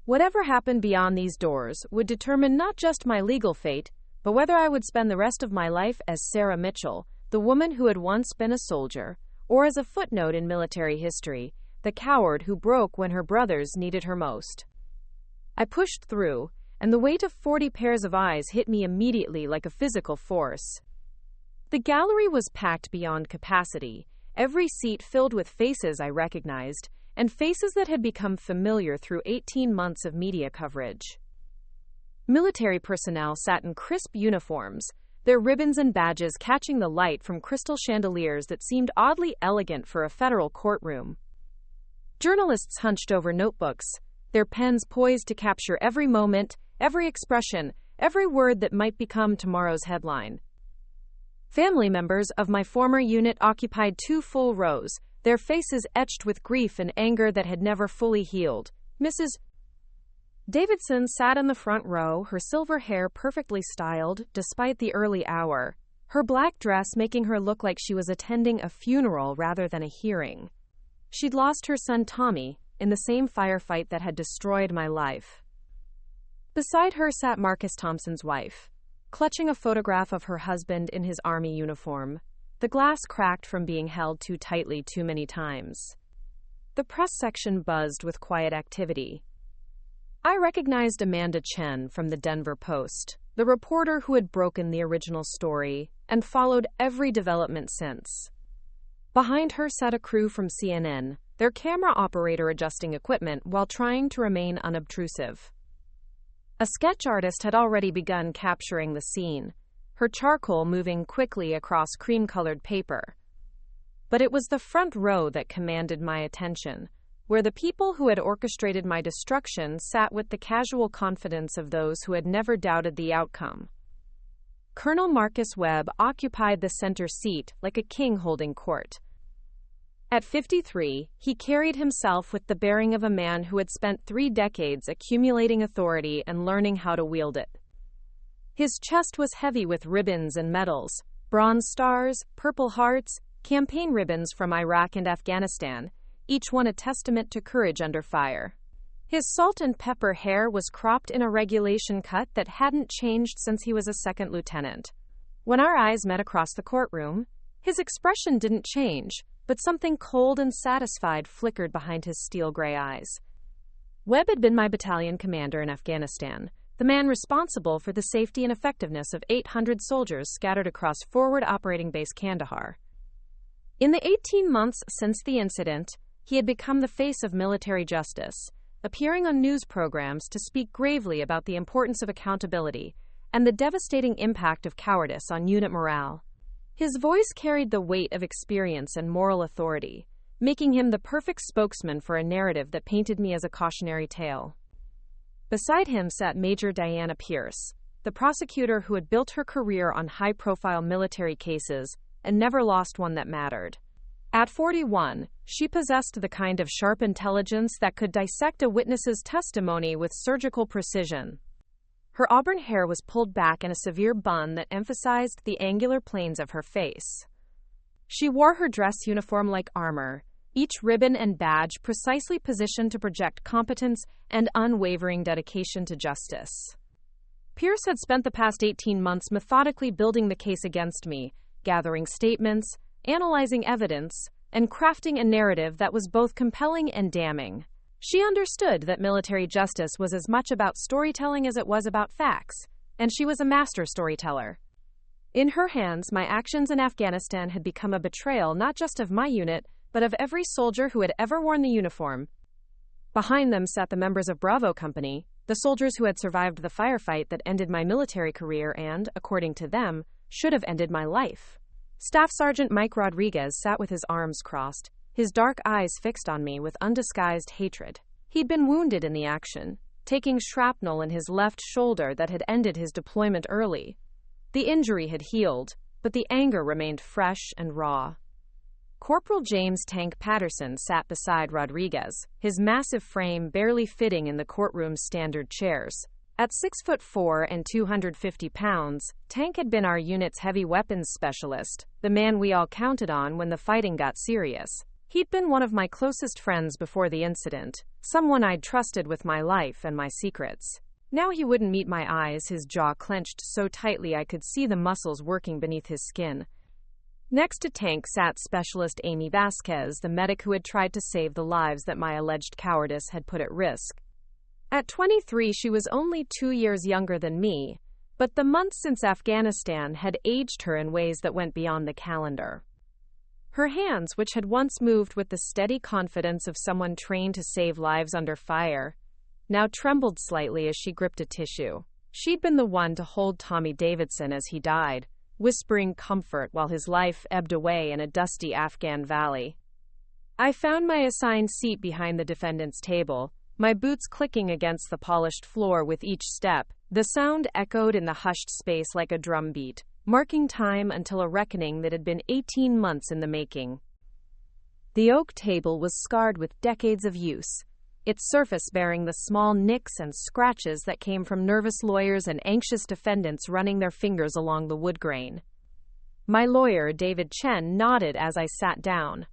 Whatever happened beyond these doors would determine not just my legal fate, but whether I would spend the rest of my life as Sarah Mitchell, the woman who had once been a soldier, or as a footnote in military history, the coward who broke when her brothers needed her most. I pushed through, and the weight of 40 pairs of eyes hit me immediately like a physical force. The gallery was packed beyond capacity, every seat filled with faces I recognized, and faces that had become familiar through 18 months of media coverage. Military personnel sat in crisp uniforms, their ribbons and badges catching the light from crystal chandeliers that seemed oddly elegant for a federal courtroom. Journalists hunched over notebooks, their pens poised to capture every moment, every expression, every word that might become tomorrow's headline. Family members of my former unit occupied 2 full rows, their faces etched with grief and anger that had never fully healed. Mrs. Davidson sat in the front row, her silver hair perfectly styled, despite the early hour, her black dress making her look like she was attending a funeral rather than a hearing. She'd lost her son Tommy, in the same firefight that had destroyed my life. Beside her sat Marcus Thompson's wife, clutching a photograph of her husband in his army uniform, the glass cracked from being held too tightly too many times. The press section buzzed with quiet activity. I recognized Amanda Chen from the Denver Post, the reporter who had broken the original story and followed every development since. Behind her sat a crew from CNN, their camera operator adjusting equipment while trying to remain unobtrusive. A sketch artist had already begun capturing the scene, her charcoal moving quickly across cream-colored paper. But it was the front row that commanded my attention, where the people who had orchestrated my destruction sat with the casual confidence of those who had never doubted the outcome. Colonel Marcus Webb occupied the center seat like a king holding court. At 53, he carried himself with the bearing of a man who had spent 3 decades accumulating authority and learning how to wield it. His chest was heavy with ribbons and medals, bronze stars, purple hearts, campaign ribbons from Iraq and Afghanistan, each one a testament to courage under fire. His salt and pepper hair was cropped in a regulation cut that hadn't changed since he was a second lieutenant. When our eyes met across the courtroom, his expression didn't change, but something cold and satisfied flickered behind his steel-gray eyes. Webb had been my battalion commander in Afghanistan, the man responsible for the safety and effectiveness of 800 soldiers scattered across Forward Operating Base Kandahar. In the 18 months since the incident, he had become the face of military justice, appearing on news programs to speak gravely about the importance of accountability and the devastating impact of cowardice on unit morale. His voice carried the weight of experience and moral authority, making him the perfect spokesman for a narrative that painted me as a cautionary tale. Beside him sat Major Diana Pierce, the prosecutor who had built her career on high-profile military cases and never lost one that mattered. At 41, she possessed the kind of sharp intelligence that could dissect a witness's testimony with surgical precision. Her auburn hair was pulled back in a severe bun that emphasized the angular planes of her face. She wore her dress uniform like armor, each ribbon and badge precisely positioned to project competence and unwavering dedication to justice. Pierce had spent the past 18 months methodically building the case against me, gathering statements, analyzing evidence, and crafting a narrative that was both compelling and damning. She understood that military justice was as much about storytelling as it was about facts, and she was a master storyteller. In her hands, my actions in Afghanistan had become a betrayal not just of my unit, but of every soldier who had ever worn the uniform. Behind them sat the members of Bravo Company, the soldiers who had survived the firefight that ended my military career and, according to them, should have ended my life. Staff Sergeant Mike Rodriguez sat with his arms crossed, his dark eyes fixed on me with undisguised hatred. He'd been wounded in the action, taking shrapnel in his left shoulder that had ended his deployment early. The injury had healed, but the anger remained fresh and raw. Corporal James Tank Patterson sat beside Rodriguez, his massive frame barely fitting in the courtroom's standard chairs. At 6'4" and 250 pounds, Tank had been our unit's heavy weapons specialist, the man we all counted on when the fighting got serious. He'd been one of my closest friends before the incident, someone I'd trusted with my life and my secrets. Now he wouldn't meet my eyes, his jaw clenched so tightly I could see the muscles working beneath his skin. Next to Tank sat Specialist Amy Vasquez, the medic who had tried to save the lives that my alleged cowardice had put at risk. At 23, she was only 2 years younger than me, but the months since Afghanistan had aged her in ways that went beyond the calendar. Her hands, which had once moved with the steady confidence of someone trained to save lives under fire, now trembled slightly as she gripped a tissue. She'd been the one to hold Tommy Davidson as he died, whispering comfort while his life ebbed away in a dusty Afghan valley. I found my assigned seat behind the defendant's table, my boots clicking against the polished floor with each step. The sound echoed in the hushed space like a drum beat, marking time until a reckoning that had been 18 months in the making. The oak table was scarred with decades of use, its surface bearing the small nicks and scratches that came from nervous lawyers and anxious defendants running their fingers along the wood grain. My lawyer, David Chen, nodded as I sat down.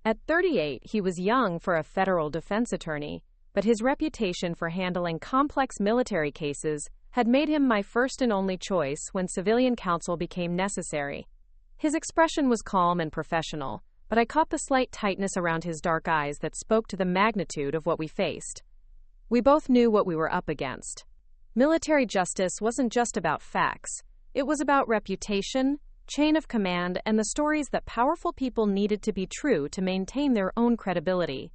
At 38, he was young for a federal defense attorney, but his reputation for handling complex military cases had made him my first and only choice when civilian counsel became necessary. His expression was calm and professional, but I caught the slight tightness around his dark eyes that spoke to the magnitude of what we faced. We both knew what we were up against. Military justice wasn't just about facts. It was about reputation, chain of command, and the stories that powerful people needed to be true to maintain their own credibility.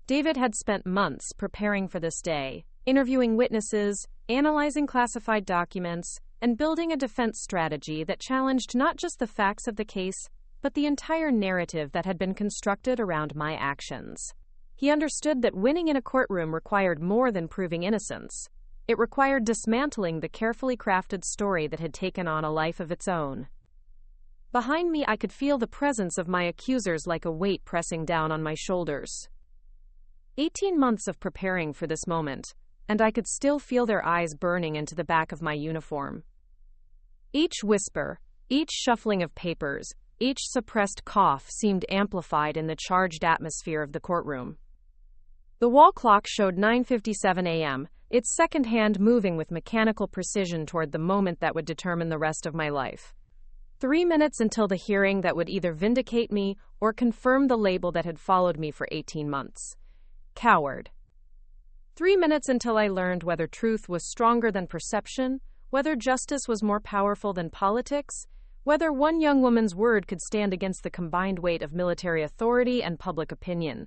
David had spent months preparing for this day, interviewing witnesses, analyzing classified documents, and building a defense strategy that challenged not just the facts of the case, but the entire narrative that had been constructed around my actions. He understood that winning in a courtroom required more than proving innocence. It required dismantling the carefully crafted story that had taken on a life of its own. Behind me, I could feel the presence of my accusers like a weight pressing down on my shoulders. 18 months of preparing for this moment, and I could still feel their eyes burning into the back of my uniform. Each whisper, each shuffling of papers, each suppressed cough seemed amplified in the charged atmosphere of the courtroom. The wall clock showed 9:57 a.m., its second hand moving with mechanical precision toward the moment that would determine the rest of my life. 3 minutes until the hearing that would either vindicate me or confirm the label that had followed me for 18 months. Coward. 3 minutes until I learned whether truth was stronger than perception, whether justice was more powerful than politics, whether one young woman's word could stand against the combined weight of military authority and public opinion.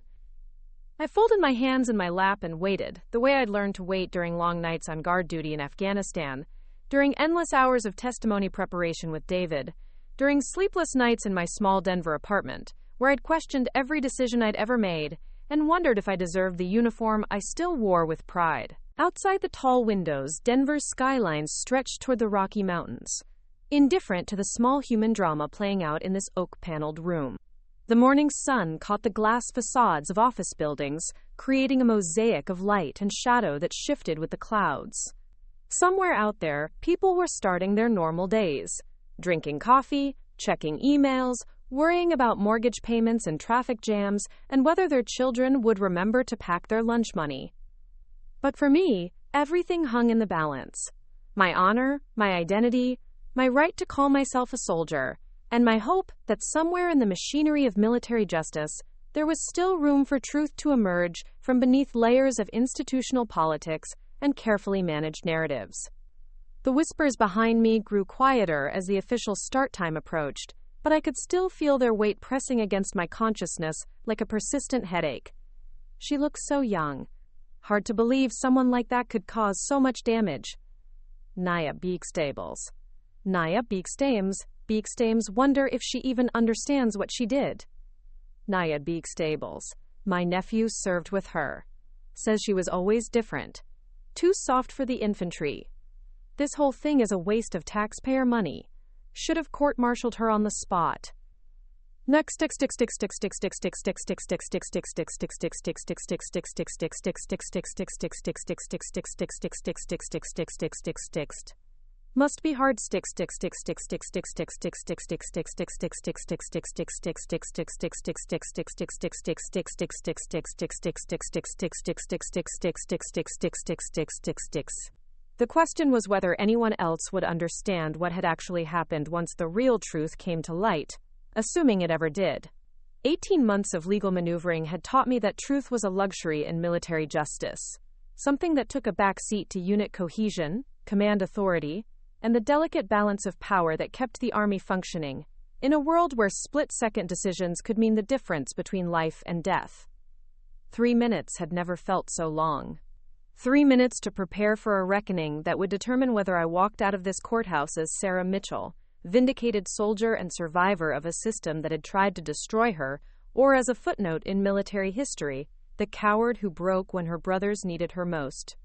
I folded my hands in my lap and waited, the way I'd learned to wait during long nights on guard duty in Afghanistan, during endless hours of testimony preparation with David, during sleepless nights in my small Denver apartment, where I'd questioned every decision I'd ever made and wondered if I deserved the uniform I still wore with pride. Outside the tall windows, Denver's skylines stretched toward the Rocky Mountains, indifferent to the small human drama playing out in this oak-paneled room. The morning sun caught the glass facades of office buildings, creating a mosaic of light and shadow that shifted with the clouds. Somewhere out there, people were starting their normal days, drinking coffee, checking emails, worrying about mortgage payments and traffic jams, and whether their children would remember to pack their lunch money. But for me, everything hung in the balance. My honor, my identity, my right to call myself a soldier, and my hope that somewhere in the machinery of military justice, there was still room for truth to emerge from beneath layers of institutional politics and carefully managed narratives. The whispers behind me grew quieter as the official start time approached, but I could still feel their weight pressing against my consciousness like a persistent headache. She looked so young. Hard to believe someone like that could cause so much damage. Naya Beekstables. Naya Beekstames wonder if she even understands what she did. Naya Beekstables. My nephew served with her. Says she was always different. Too soft for the infantry. This whole thing is a waste of taxpayer money. Should have court-martialed her on the spot. Next must be hard The question was whether anyone else would understand what had actually happened once the real truth came to light, assuming it ever did. 18 months of legal maneuvering had taught me that truth was a luxury in military justice, something that took a back seat to unit cohesion, command authority, and the delicate balance of power that kept the Army functioning, in a world where split-second decisions could mean the difference between life and death. 3 minutes had never felt so long. 3 minutes to prepare for a reckoning that would determine whether I walked out of this courthouse as Sarah Mitchell, vindicated soldier and survivor of a system that had tried to destroy her, or as a footnote in military history, the coward who broke when her brothers needed her most.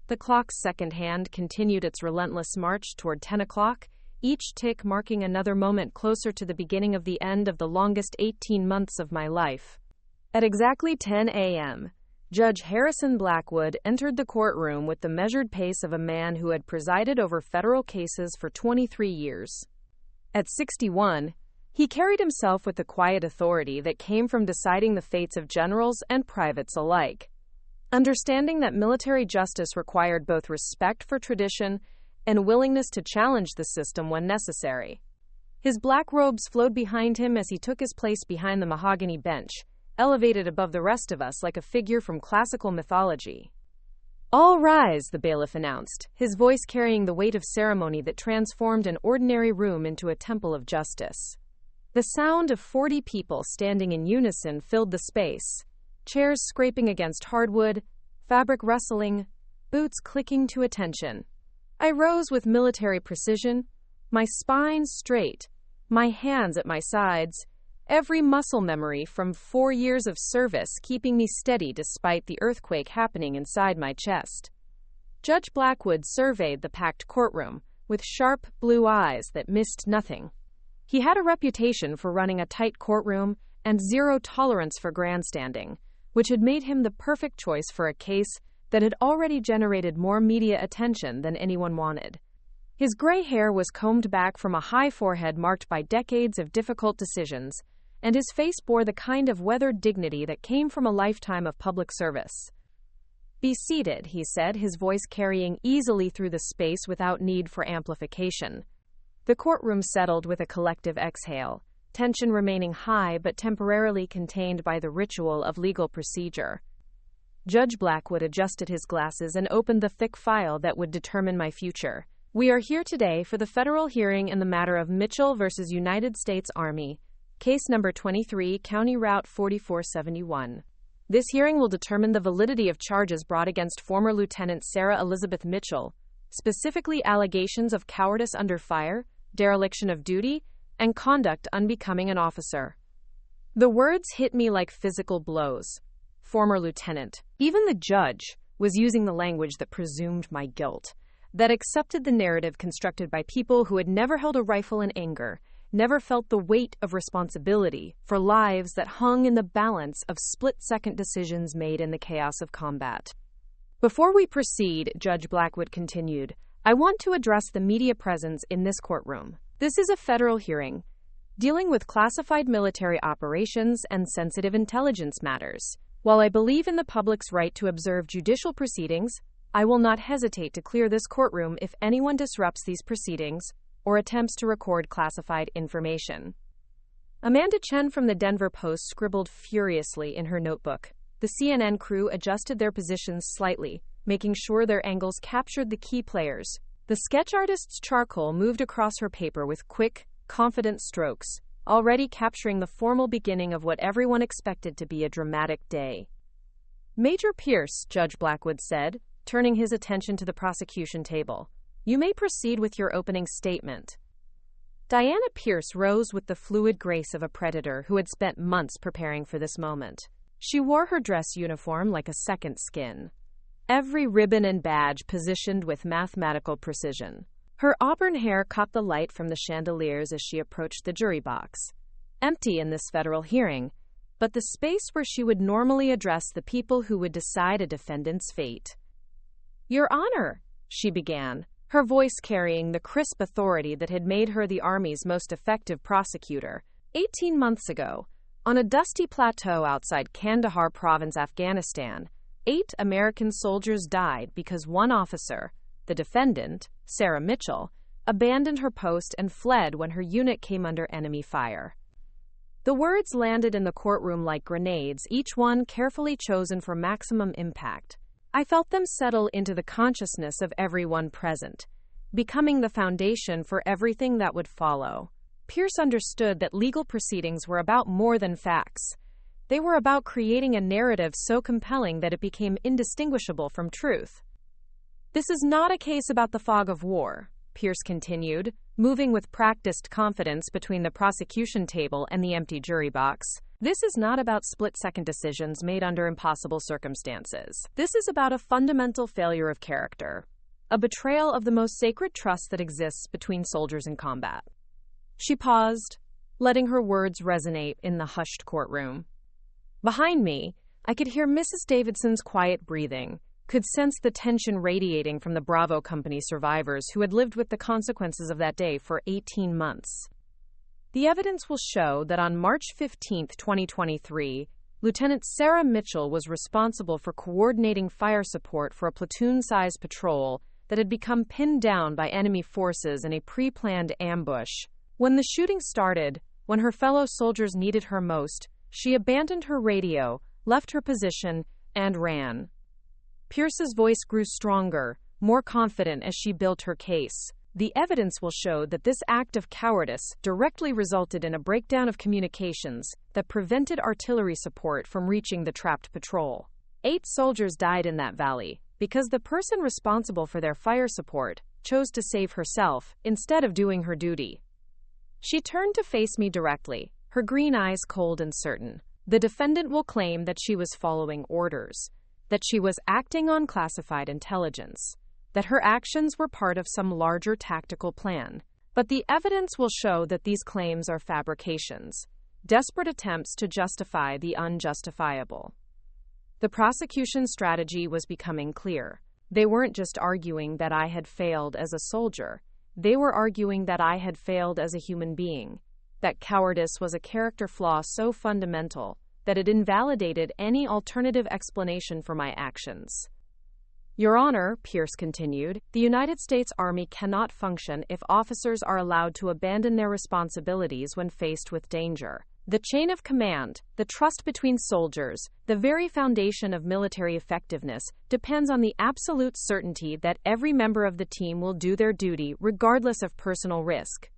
The clock's second hand continued its relentless march toward 10 o'clock, each tick marking another moment closer to the beginning of the end of the longest 18 months of my life. At exactly 10 a.m., Judge Harrison Blackwood entered the courtroom with the measured pace of a man who had presided over federal cases for 23 years. At 61, he carried himself with the quiet authority that came from deciding the fates of generals and privates alike. Understanding that military justice required both respect for tradition and willingness to challenge the system when necessary. His black robes flowed behind him as he took his place behind the mahogany bench, elevated above the rest of us like a figure from classical mythology. "All rise," the bailiff announced, his voice carrying the weight of ceremony that transformed an ordinary room into a temple of justice. The sound of 40 people standing in unison filled the space, chairs scraping against hardwood, fabric rustling, boots clicking to attention. I rose with military precision, my spine straight, my hands at my sides, every muscle memory from 4 years of service keeping me steady despite the earthquake happening inside my chest. Judge Blackwood surveyed the packed courtroom with sharp blue eyes that missed nothing. He had a reputation for running a tight courtroom and zero tolerance for grandstanding, which had made him the perfect choice for a case that had already generated more media attention than anyone wanted. His gray hair was combed back from a high forehead marked by decades of difficult decisions, and his face bore the kind of weathered dignity that came from a lifetime of public service. "Be seated," he said, his voice carrying easily through the space without need for amplification. The courtroom settled with a collective exhale, tension remaining high but temporarily contained by the ritual of legal procedure. Judge Blackwood adjusted his glasses and opened the thick file that would determine my future. "We are here today for the federal hearing in the matter of Mitchell versus United States Army, Case number 23, County Route 4471. This hearing will determine the validity of charges brought against former Lieutenant Sarah Elizabeth Mitchell, specifically allegations of cowardice under fire, dereliction of duty, and conduct unbecoming an officer." The words hit me like physical blows. Former lieutenant. Even the judge was using the language that presumed my guilt, that accepted the narrative constructed by people who had never held a rifle in anger, never felt the weight of responsibility for lives that hung in the balance of split-second decisions made in the chaos of combat. "Before we proceed," Judge Blackwood continued, "I want to address the media presence in this courtroom. This is a federal hearing, dealing with classified military operations and sensitive intelligence matters. While I believe in the public's right to observe judicial proceedings, I will not hesitate to clear this courtroom if anyone disrupts these proceedings or attempts to record classified information." Amanda Chen from the Denver Post scribbled furiously in her notebook. The CNN crew adjusted their positions slightly, making sure their angles captured the key players. The sketch artist's charcoal moved across her paper with quick, confident strokes, already capturing the formal beginning of what everyone expected to be a dramatic day. "Major Pierce," Judge Blackwood said, turning his attention to the prosecution table, "you may proceed with your opening statement." Diana Pierce rose with the fluid grace of a predator who had spent months preparing for this moment. She wore her dress uniform like a second skin, every ribbon and badge positioned with mathematical precision. Her auburn hair caught the light from the chandeliers as she approached the jury box. Empty in this federal hearing, but the space where she would normally address the people who would decide a defendant's fate. "Your Honor," she began, her voice carrying the crisp authority that had made her the Army's most effective prosecutor. 18 months ago, on a dusty plateau outside Kandahar Province, Afghanistan, 8 American soldiers died because one officer, The defendant, Sarah Mitchell, abandoned her post and fled when her unit came under enemy fire. The words landed in the courtroom like grenades, each one carefully chosen for maximum impact. I felt them settle into the consciousness of everyone present, becoming the foundation for everything that would follow. Pierce understood that legal proceedings were about more than facts. They were about creating a narrative so compelling that it became indistinguishable from truth. "This is not a case about the fog of war," Pierce continued, moving with practiced confidence between the prosecution table and the empty jury box. "This is not about split-second decisions made under impossible circumstances. This is about a fundamental failure of character, a betrayal of the most sacred trust that exists between soldiers in combat." She paused, letting her words resonate in the hushed courtroom. Behind me, I could hear Mrs. Davidson's quiet breathing, could sense the tension radiating from the Bravo Company survivors who had lived with the consequences of that day for 18 months. The evidence will show that on March 15, 2023, Lieutenant Sarah Mitchell was responsible for coordinating fire support for a platoon-sized patrol that had become pinned down by enemy forces in a pre-planned ambush. When the shooting started, when her fellow soldiers needed her most, she abandoned her radio, left her position, and ran. Pierce's voice grew stronger, more confident as she built her case. The evidence will show that this act of cowardice directly resulted in a breakdown of communications that prevented artillery support from reaching the trapped patrol. 8 soldiers died in that valley because the person responsible for their fire support chose to save herself instead of doing her duty. She turned to face me directly, her green eyes cold and certain. "The defendant will claim that she was following orders, that she was acting on classified intelligence, that her actions were part of some larger tactical plan. But the evidence will show that these claims are fabrications, desperate attempts to justify the unjustifiable." The prosecution's strategy was becoming clear. They weren't just arguing that I had failed as a soldier. They were arguing that I had failed as a human being, that cowardice was a character flaw so fundamental that it invalidated any alternative explanation for my actions. "Your Honor," Pierce continued, "the United States Army cannot function if officers are allowed to abandon their responsibilities when faced with danger. The chain of command, the trust between soldiers, the very foundation of military effectiveness, depends on the absolute certainty that every member of the team will do their duty regardless of personal risk."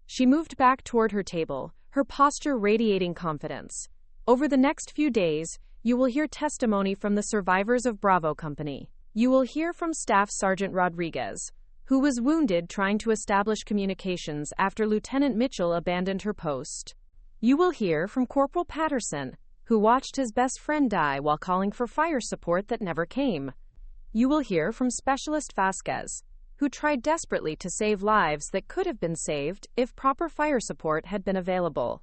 She moved back toward her table, her posture radiating confidence. "Over the next few days, you will hear testimony from the survivors of Bravo Company. You will hear from Staff Sergeant Rodriguez, who was wounded trying to establish communications after Lieutenant Mitchell abandoned her post. You will hear from Corporal Patterson, who watched his best friend die while calling for fire support that never came. You will hear from Specialist Vasquez, who tried desperately to save lives that could have been saved if proper fire support had been available."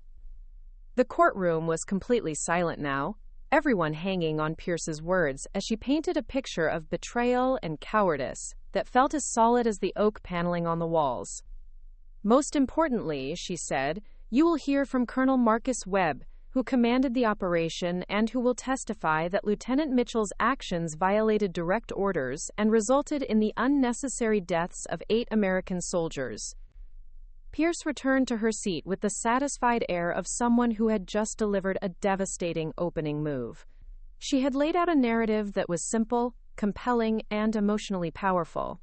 The courtroom was completely silent now, everyone hanging on Pierce's words as she painted a picture of betrayal and cowardice that felt as solid as the oak paneling on the walls. "Most importantly," she said, "you will hear from Colonel Marcus Webb, who commanded the operation and who will testify that Lieutenant Mitchell's actions violated direct orders and resulted in the unnecessary deaths of 8 American soldiers." Pierce returned to her seat with the satisfied air of someone who had just delivered a devastating opening move. She had laid out a narrative that was simple, compelling, and emotionally powerful.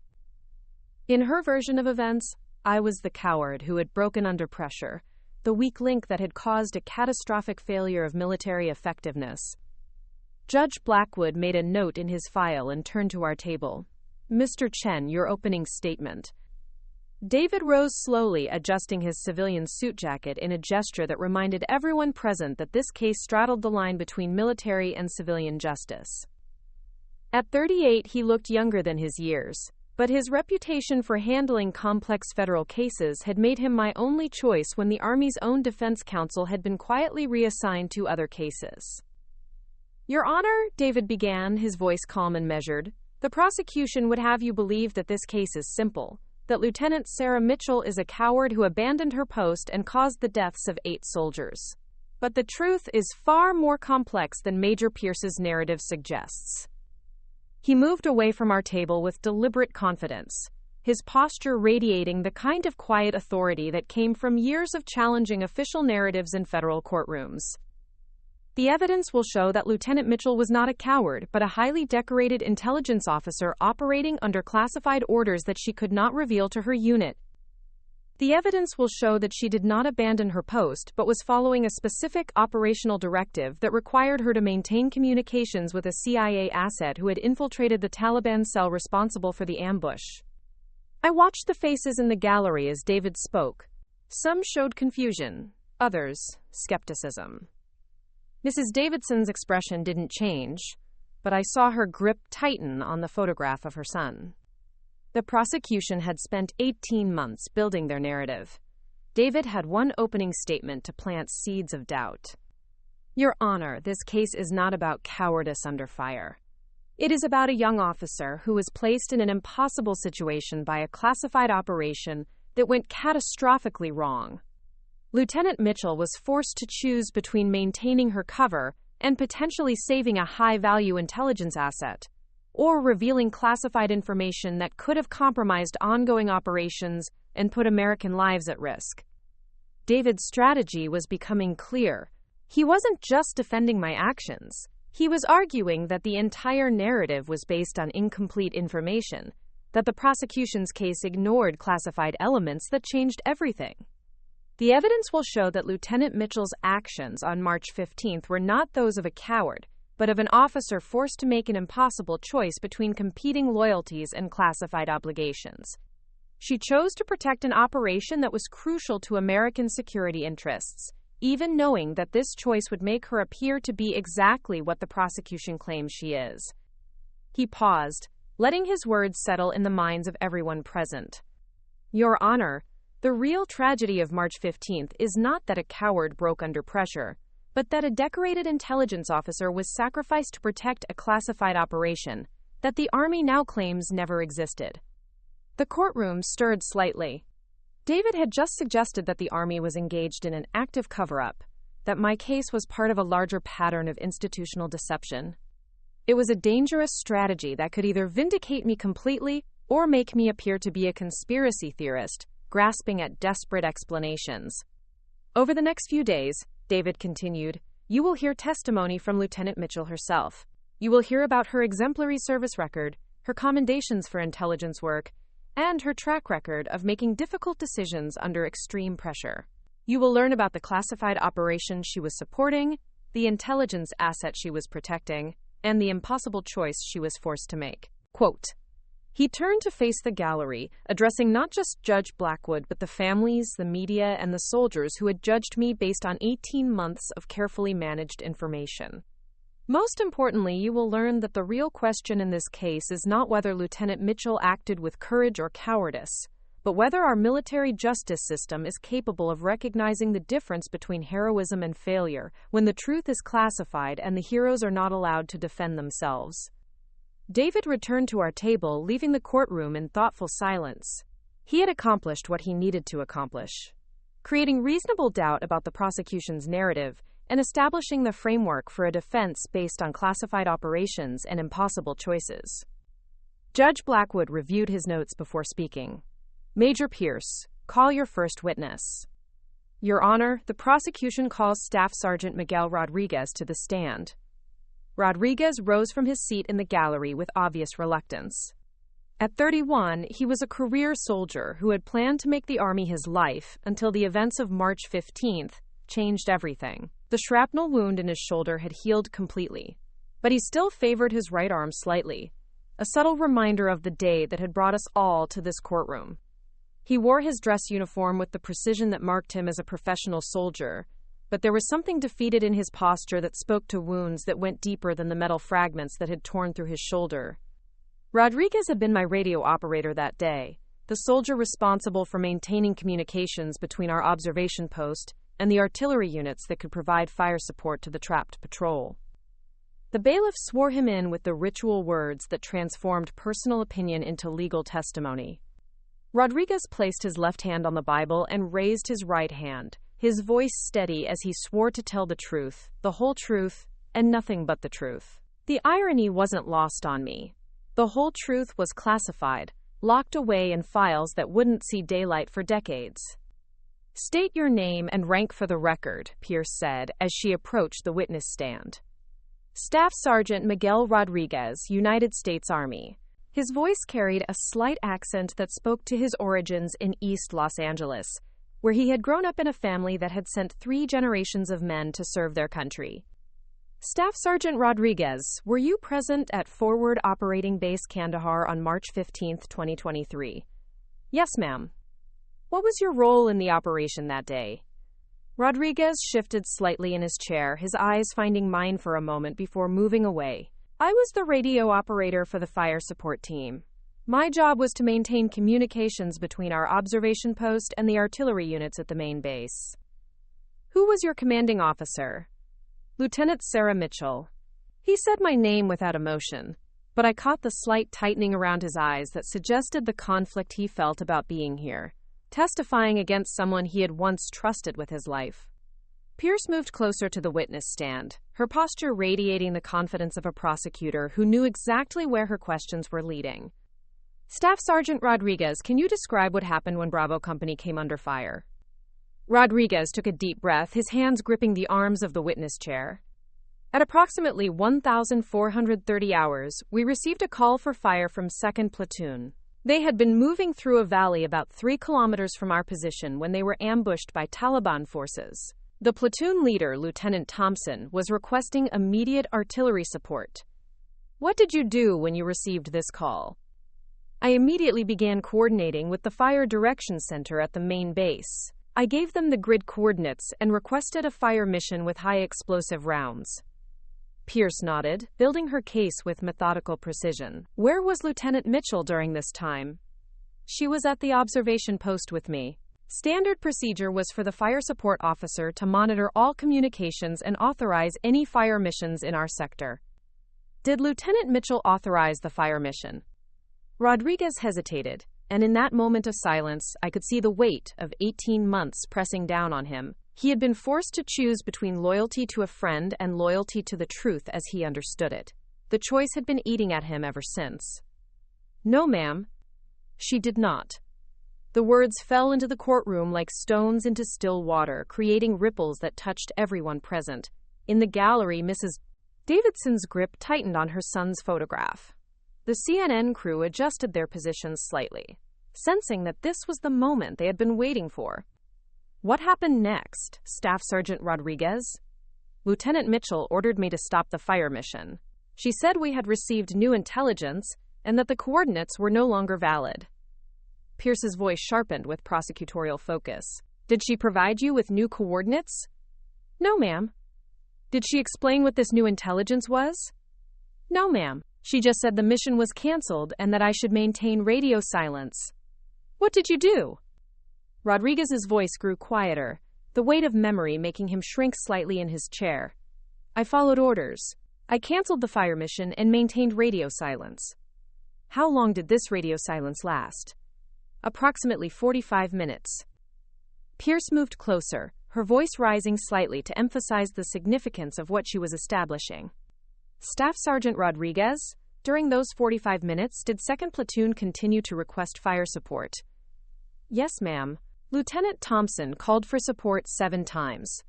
In her version of events, I was the coward who had broken under pressure, the weak link that had caused a catastrophic failure of military effectiveness. Judge Blackwood made a note in his file and turned to our table. "Mr. Chen, your opening statement." David rose slowly, adjusting his civilian suit jacket in a gesture that reminded everyone present that this case straddled the line between military and civilian justice. At 38, he looked younger than his years, but his reputation for handling complex federal cases had made him my only choice when the Army's own defense counsel had been quietly reassigned to other cases. "Your Honor," David began, his voice calm and measured, "the prosecution would have you believe that this case is simple, that Lieutenant Sarah Mitchell is a coward who abandoned her post and caused the deaths of 8 soldiers. But the truth is far more complex than Major Pierce's narrative suggests." He moved away from our table with deliberate confidence, his posture radiating the kind of quiet authority that came from years of challenging official narratives in federal courtrooms. The evidence will show that Lieutenant Mitchell was not a coward, but a highly decorated intelligence officer operating under classified orders that she could not reveal to her unit. The evidence will show that she did not abandon her post, but was following a specific operational directive that required her to maintain communications with a CIA asset who had infiltrated the Taliban cell responsible for the ambush. I watched the faces in the gallery as David spoke. Some showed confusion, others, skepticism. Mrs. Davidson's expression didn't change, but I saw her grip tighten on the photograph of her son. The prosecution had spent 18 months building their narrative. David had one opening statement to plant seeds of doubt. Your Honor, this case is not about cowardice under fire. It is about a young officer who was placed in an impossible situation by a classified operation that went catastrophically wrong. Lieutenant Mitchell was forced to choose between maintaining her cover and potentially saving a high-value intelligence asset, or revealing classified information that could have compromised ongoing operations and put American lives at risk. David's strategy was becoming clear. He wasn't just defending my actions. He was arguing that the entire narrative was based on incomplete information, that the prosecution's case ignored classified elements that changed everything. The evidence will show that Lieutenant Mitchell's actions on March 15th were not those of a coward, but of an officer forced to make an impossible choice between competing loyalties and classified obligations. She chose to protect an operation that was crucial to American security interests, even knowing that this choice would make her appear to be exactly what the prosecution claims she is. He paused, letting his words settle in the minds of everyone present. Your Honor, the real tragedy of March 15th is not that a coward broke under pressure, but that a decorated intelligence officer was sacrificed to protect a classified operation that the Army now claims never existed. The courtroom stirred slightly. David had just suggested that the Army was engaged in an active cover-up, that my case was part of a larger pattern of institutional deception. It was a dangerous strategy that could either vindicate me completely or make me appear to be a conspiracy theorist, grasping at desperate explanations. Over the next few days, David continued, you will hear testimony from Lieutenant Mitchell herself. You will hear about her exemplary service record, her commendations for intelligence work, and her track record of making difficult decisions under extreme pressure. You will learn about the classified operation she was supporting, the intelligence asset she was protecting, and the impossible choice she was forced to make. Quote, he turned to face the gallery, addressing not just Judge Blackwood, but the families, the media, and the soldiers who had judged me based on 18 months of carefully managed information. Most importantly, you will learn that the real question in this case is not whether Lieutenant Mitchell acted with courage or cowardice, but whether our military justice system is capable of recognizing the difference between heroism and failure when the truth is classified and the heroes are not allowed to defend themselves. David returned to our table, leaving the courtroom in thoughtful silence. He had accomplished what he needed to accomplish, creating reasonable doubt about the prosecution's narrative and establishing the framework for a defense based on classified operations and impossible choices. Judge Blackwood reviewed his notes before speaking. Major Pierce, call your first witness. Your Honor, the prosecution calls Staff Sergeant Miguel Rodriguez to the stand. Rodriguez rose from his seat in the gallery with obvious reluctance. At 31, he was a career soldier who had planned to make the Army his life until the events of March 15th changed everything. The shrapnel wound in his shoulder had healed completely, but he still favored his right arm slightly, a subtle reminder of the day that had brought us all to this courtroom. He wore his dress uniform with the precision that marked him as a professional soldier, but there was something defeated in his posture that spoke to wounds that went deeper than the metal fragments that had torn through his shoulder. Rodriguez had been my radio operator that day, the soldier responsible for maintaining communications between our observation post and the artillery units that could provide fire support to the trapped patrol. The bailiff swore him in with the ritual words that transformed personal opinion into legal testimony. Rodriguez placed his left hand on the Bible and raised his right hand, his voice steady as he swore to tell the truth, the whole truth, and nothing but the truth. The irony wasn't lost on me. The whole truth was classified, locked away in files that wouldn't see daylight for decades. "State your name and rank for the record," Pierce said as she approached the witness stand. "Staff Sergeant Miguel Rodriguez, United States Army." His voice carried a slight accent that spoke to his origins in East Los Angeles, where he had grown up in a family that had sent 3 generations of men to serve their country. "Staff Sergeant Rodriguez, were you present at Forward Operating Base Kandahar on March 15, 2023? "Yes, ma'am." "What was your role in the operation that day?" Rodriguez shifted slightly in his chair, his eyes finding mine for a moment before moving away. "I was the radio operator for the fire support team. My job was to maintain communications between our observation post and the artillery units at the main base." "Who was your commanding officer?" "Lieutenant Sarah Mitchell." He said my name without emotion, but I caught the slight tightening around his eyes that suggested the conflict he felt about being here, testifying against someone he had once trusted with his life. Pierce moved closer to the witness stand, her posture radiating the confidence of a prosecutor who knew exactly where her questions were leading. "Staff Sergeant Rodriguez, can you describe what happened when Bravo Company came under fire?" Rodriguez took a deep breath, his hands gripping the arms of the witness chair. "At approximately 1,430 hours, we received a call for fire from 2nd Platoon. They had been moving through a valley about 3 kilometers from our position when they were ambushed by Taliban forces. The platoon leader, Lieutenant Thompson, was requesting immediate artillery support." "What did you do when you received this call?" "I immediately began coordinating with the Fire Direction Center at the main base. I gave them the grid coordinates and requested a fire mission with high explosive rounds." Pierce nodded, building her case with methodical precision. "Where was Lieutenant Mitchell during this time?" "She was at the observation post with me. Standard procedure was for the fire support officer to monitor all communications and authorize any fire missions in our sector." "Did Lieutenant Mitchell authorize the fire mission?" Rodriguez hesitated, and in that moment of silence, I could see the weight of 18 months pressing down on him. He had been forced to choose between loyalty to a friend and loyalty to the truth as he understood it. The choice had been eating at him ever since. "No, ma'am. She did not." The words fell into the courtroom like stones into still water, creating ripples that touched everyone present. In the gallery, Mrs. Davidson's grip tightened on her son's photograph. The CNN crew adjusted their positions slightly, sensing that this was the moment they had been waiting for. "What happened next, Staff Sergeant Rodriguez?" "Lieutenant Mitchell ordered me to stop the fire mission. She said we had received new intelligence and that the coordinates were no longer valid." Pierce's voice sharpened with prosecutorial focus. "Did she provide you with new coordinates?" "No, ma'am." "Did she explain what this new intelligence was?" "No, ma'am. She just said the mission was canceled and that I should maintain radio silence." "What did you do?" Rodriguez's voice grew quieter, the weight of memory making him shrink slightly in his chair. "I followed orders. I canceled the fire mission and maintained radio silence." "How long did this radio silence last?" "Approximately 45 minutes. Pierce moved closer, her voice rising slightly to emphasize the significance of what she was establishing. "Staff Sergeant Rodriguez, during those 45 minutes, did 2nd Platoon continue to request fire support?" "Yes, ma'am. Lieutenant Thompson called for support 7 times.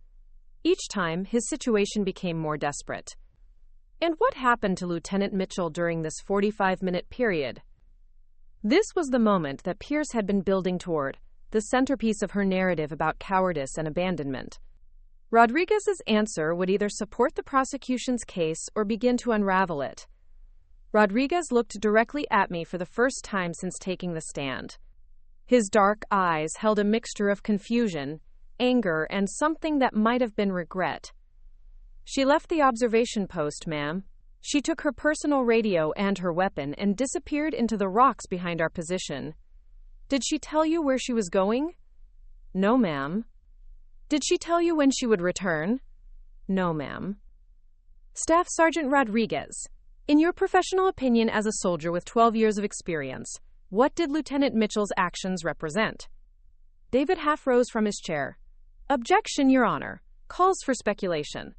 Each time, his situation became more desperate." "And what happened to Lieutenant Mitchell during this 45-minute period?" This was the moment that Pierce had been building toward, the centerpiece of her narrative about cowardice and abandonment. Rodriguez's answer would either support the prosecution's case or begin to unravel it. Rodriguez looked directly at me for the first time since taking the stand. His dark eyes held a mixture of confusion, anger, and something that might have been regret. "She left the observation post, ma'am. She took her personal radio and her weapon and disappeared into the rocks behind our position." "Did she tell you where she was going?" "No, ma'am." "Did she tell you when she would return?" "No, ma'am." Staff Sergeant Rodriguez, in your professional opinion as a soldier with 12 years of experience, what did Lieutenant Mitchell's actions represent? David half rose from his chair. "Objection, Your Honor. Calls for speculation."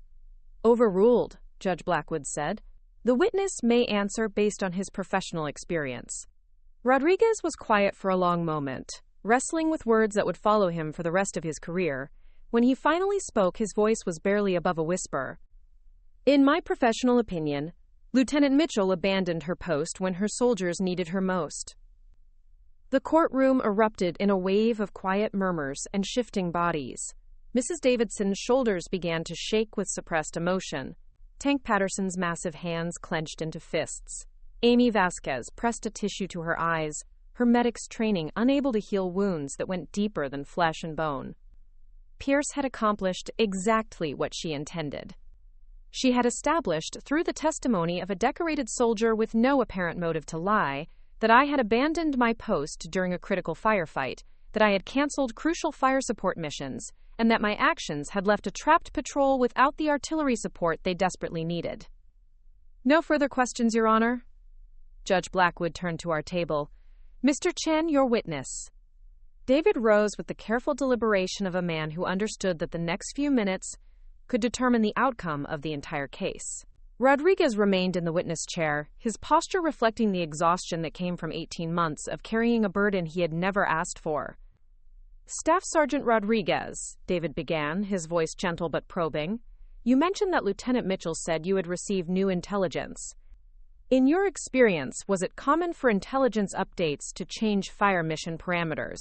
"Overruled," Judge Blackwood said. The witness may answer based on his professional experience. Rodriguez was quiet for a long moment, wrestling with words that would follow him for the rest of his career. When he finally spoke, his voice was barely above a whisper. In my professional opinion, Lieutenant Mitchell abandoned her post when her soldiers needed her most. The courtroom erupted in a wave of quiet murmurs and shifting bodies. Mrs. Davidson's shoulders began to shake with suppressed emotion. Tank Patterson's massive hands clenched into fists. Amy Vasquez pressed a tissue to her eyes, her medic's training unable to heal wounds that went deeper than flesh and bone. Pierce had accomplished exactly what she intended. She had established, through the testimony of a decorated soldier with no apparent motive to lie, that I had abandoned my post during a critical firefight, that I had canceled crucial fire support missions, and that my actions had left a trapped patrol without the artillery support they desperately needed. No further questions, Your Honor. Judge Blackwood turned to our table. Mr. Chen, your witness. David rose with the careful deliberation of a man who understood that the next few minutes could determine the outcome of the entire case. Rodriguez remained in the witness chair, his posture reflecting the exhaustion that came from 18 months of carrying a burden he had never asked for. Staff Sergeant Rodriguez, David began, his voice gentle but probing, you mentioned that Lieutenant Mitchell said you had received new intelligence. In your experience, was it common for intelligence updates to change fire mission parameters?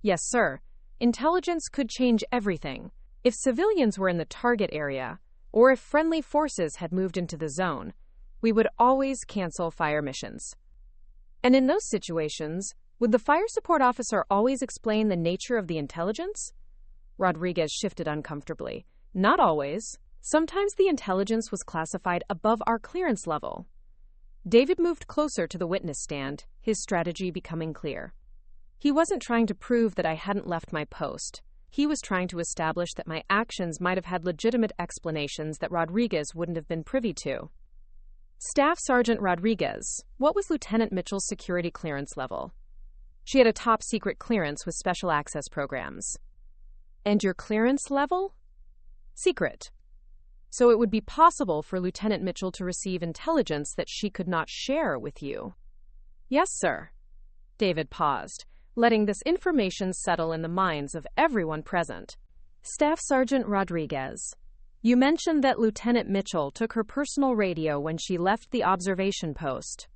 Yes, sir. Intelligence could change everything. If civilians were in the target area, or if friendly forces had moved into the zone, we would always cancel fire missions. And in those situations, would the fire support officer always explain the nature of the intelligence? Rodriguez shifted uncomfortably. Not always. Sometimes the intelligence was classified above our clearance level. David moved closer to the witness stand, his strategy becoming clear. He wasn't trying to prove that I hadn't left my post. He was trying to establish that my actions might have had legitimate explanations that Rodriguez wouldn't have been privy to. Staff Sergeant Rodriguez, what was Lieutenant Mitchell's security clearance level? She had a top-secret clearance with special access programs. And your clearance level? Secret. So it would be possible for Lieutenant Mitchell to receive intelligence that she could not share with you. Yes, sir. David paused, letting this information settle in the minds of everyone present. Staff Sergeant Rodriguez, you mentioned that Lieutenant Mitchell took her personal radio when she left the observation post.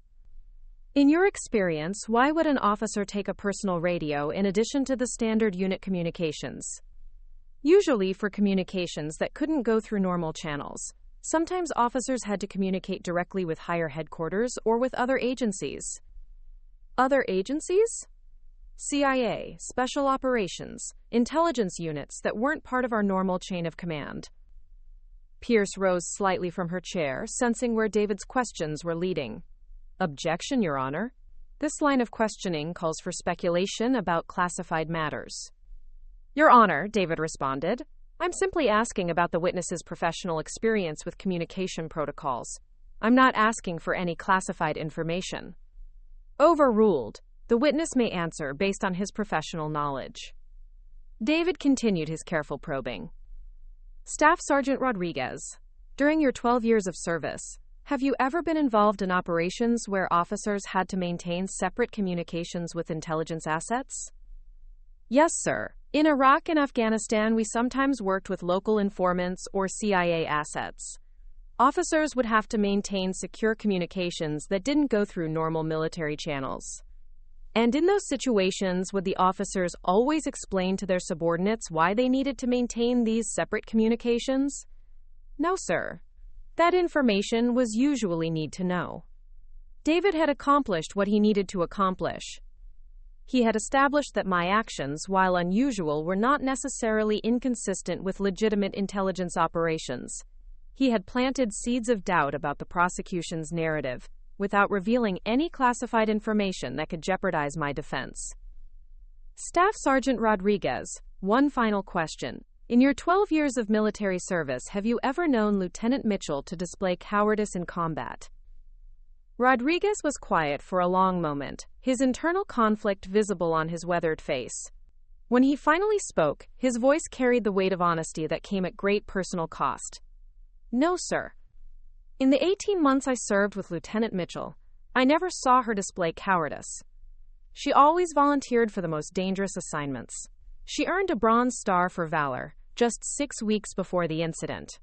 In your experience, why would an officer take a personal radio in addition to the standard unit communications? Usually for communications that couldn't go through normal channels. Sometimes officers had to communicate directly with higher headquarters or with other agencies. Other agencies? CIA, special operations, intelligence units that weren't part of our normal chain of command. Pierce rose slightly from her chair, sensing where David's questions were leading. Objection, Your Honor. This line of questioning calls for speculation about classified matters. Your Honor, David responded, I'm simply asking about the witness's professional experience with communication protocols. I'm not asking for any classified information. Overruled. The witness may answer based on his professional knowledge. David continued his careful probing. Staff Sergeant Rodriguez, during your 12 years of service, have you ever been involved in operations where officers had to maintain separate communications with intelligence assets? Yes, sir. In Iraq and Afghanistan, we sometimes worked with local informants or CIA assets. Officers would have to maintain secure communications that didn't go through normal military channels. And in those situations, would the officers always explain to their subordinates why they needed to maintain these separate communications? No, sir. That information was usually need to know. David had accomplished what he needed to accomplish. He had established that my actions, while unusual, were not necessarily inconsistent with legitimate intelligence operations. He had planted seeds of doubt about the prosecution's narrative, without revealing any classified information that could jeopardize my defense. Staff Sergeant Rodriguez, one final question. In your 12 years of military service, have you ever known Lieutenant Mitchell to display cowardice in combat? Rodriguez was quiet for a long moment, his internal conflict visible on his weathered face. When he finally spoke, his voice carried the weight of honesty that came at great personal cost. No, sir. In the 18 months I served with Lieutenant Mitchell, I never saw her display cowardice. She always volunteered for the most dangerous assignments. She earned a Bronze Star for valor just 6 weeks before the incident.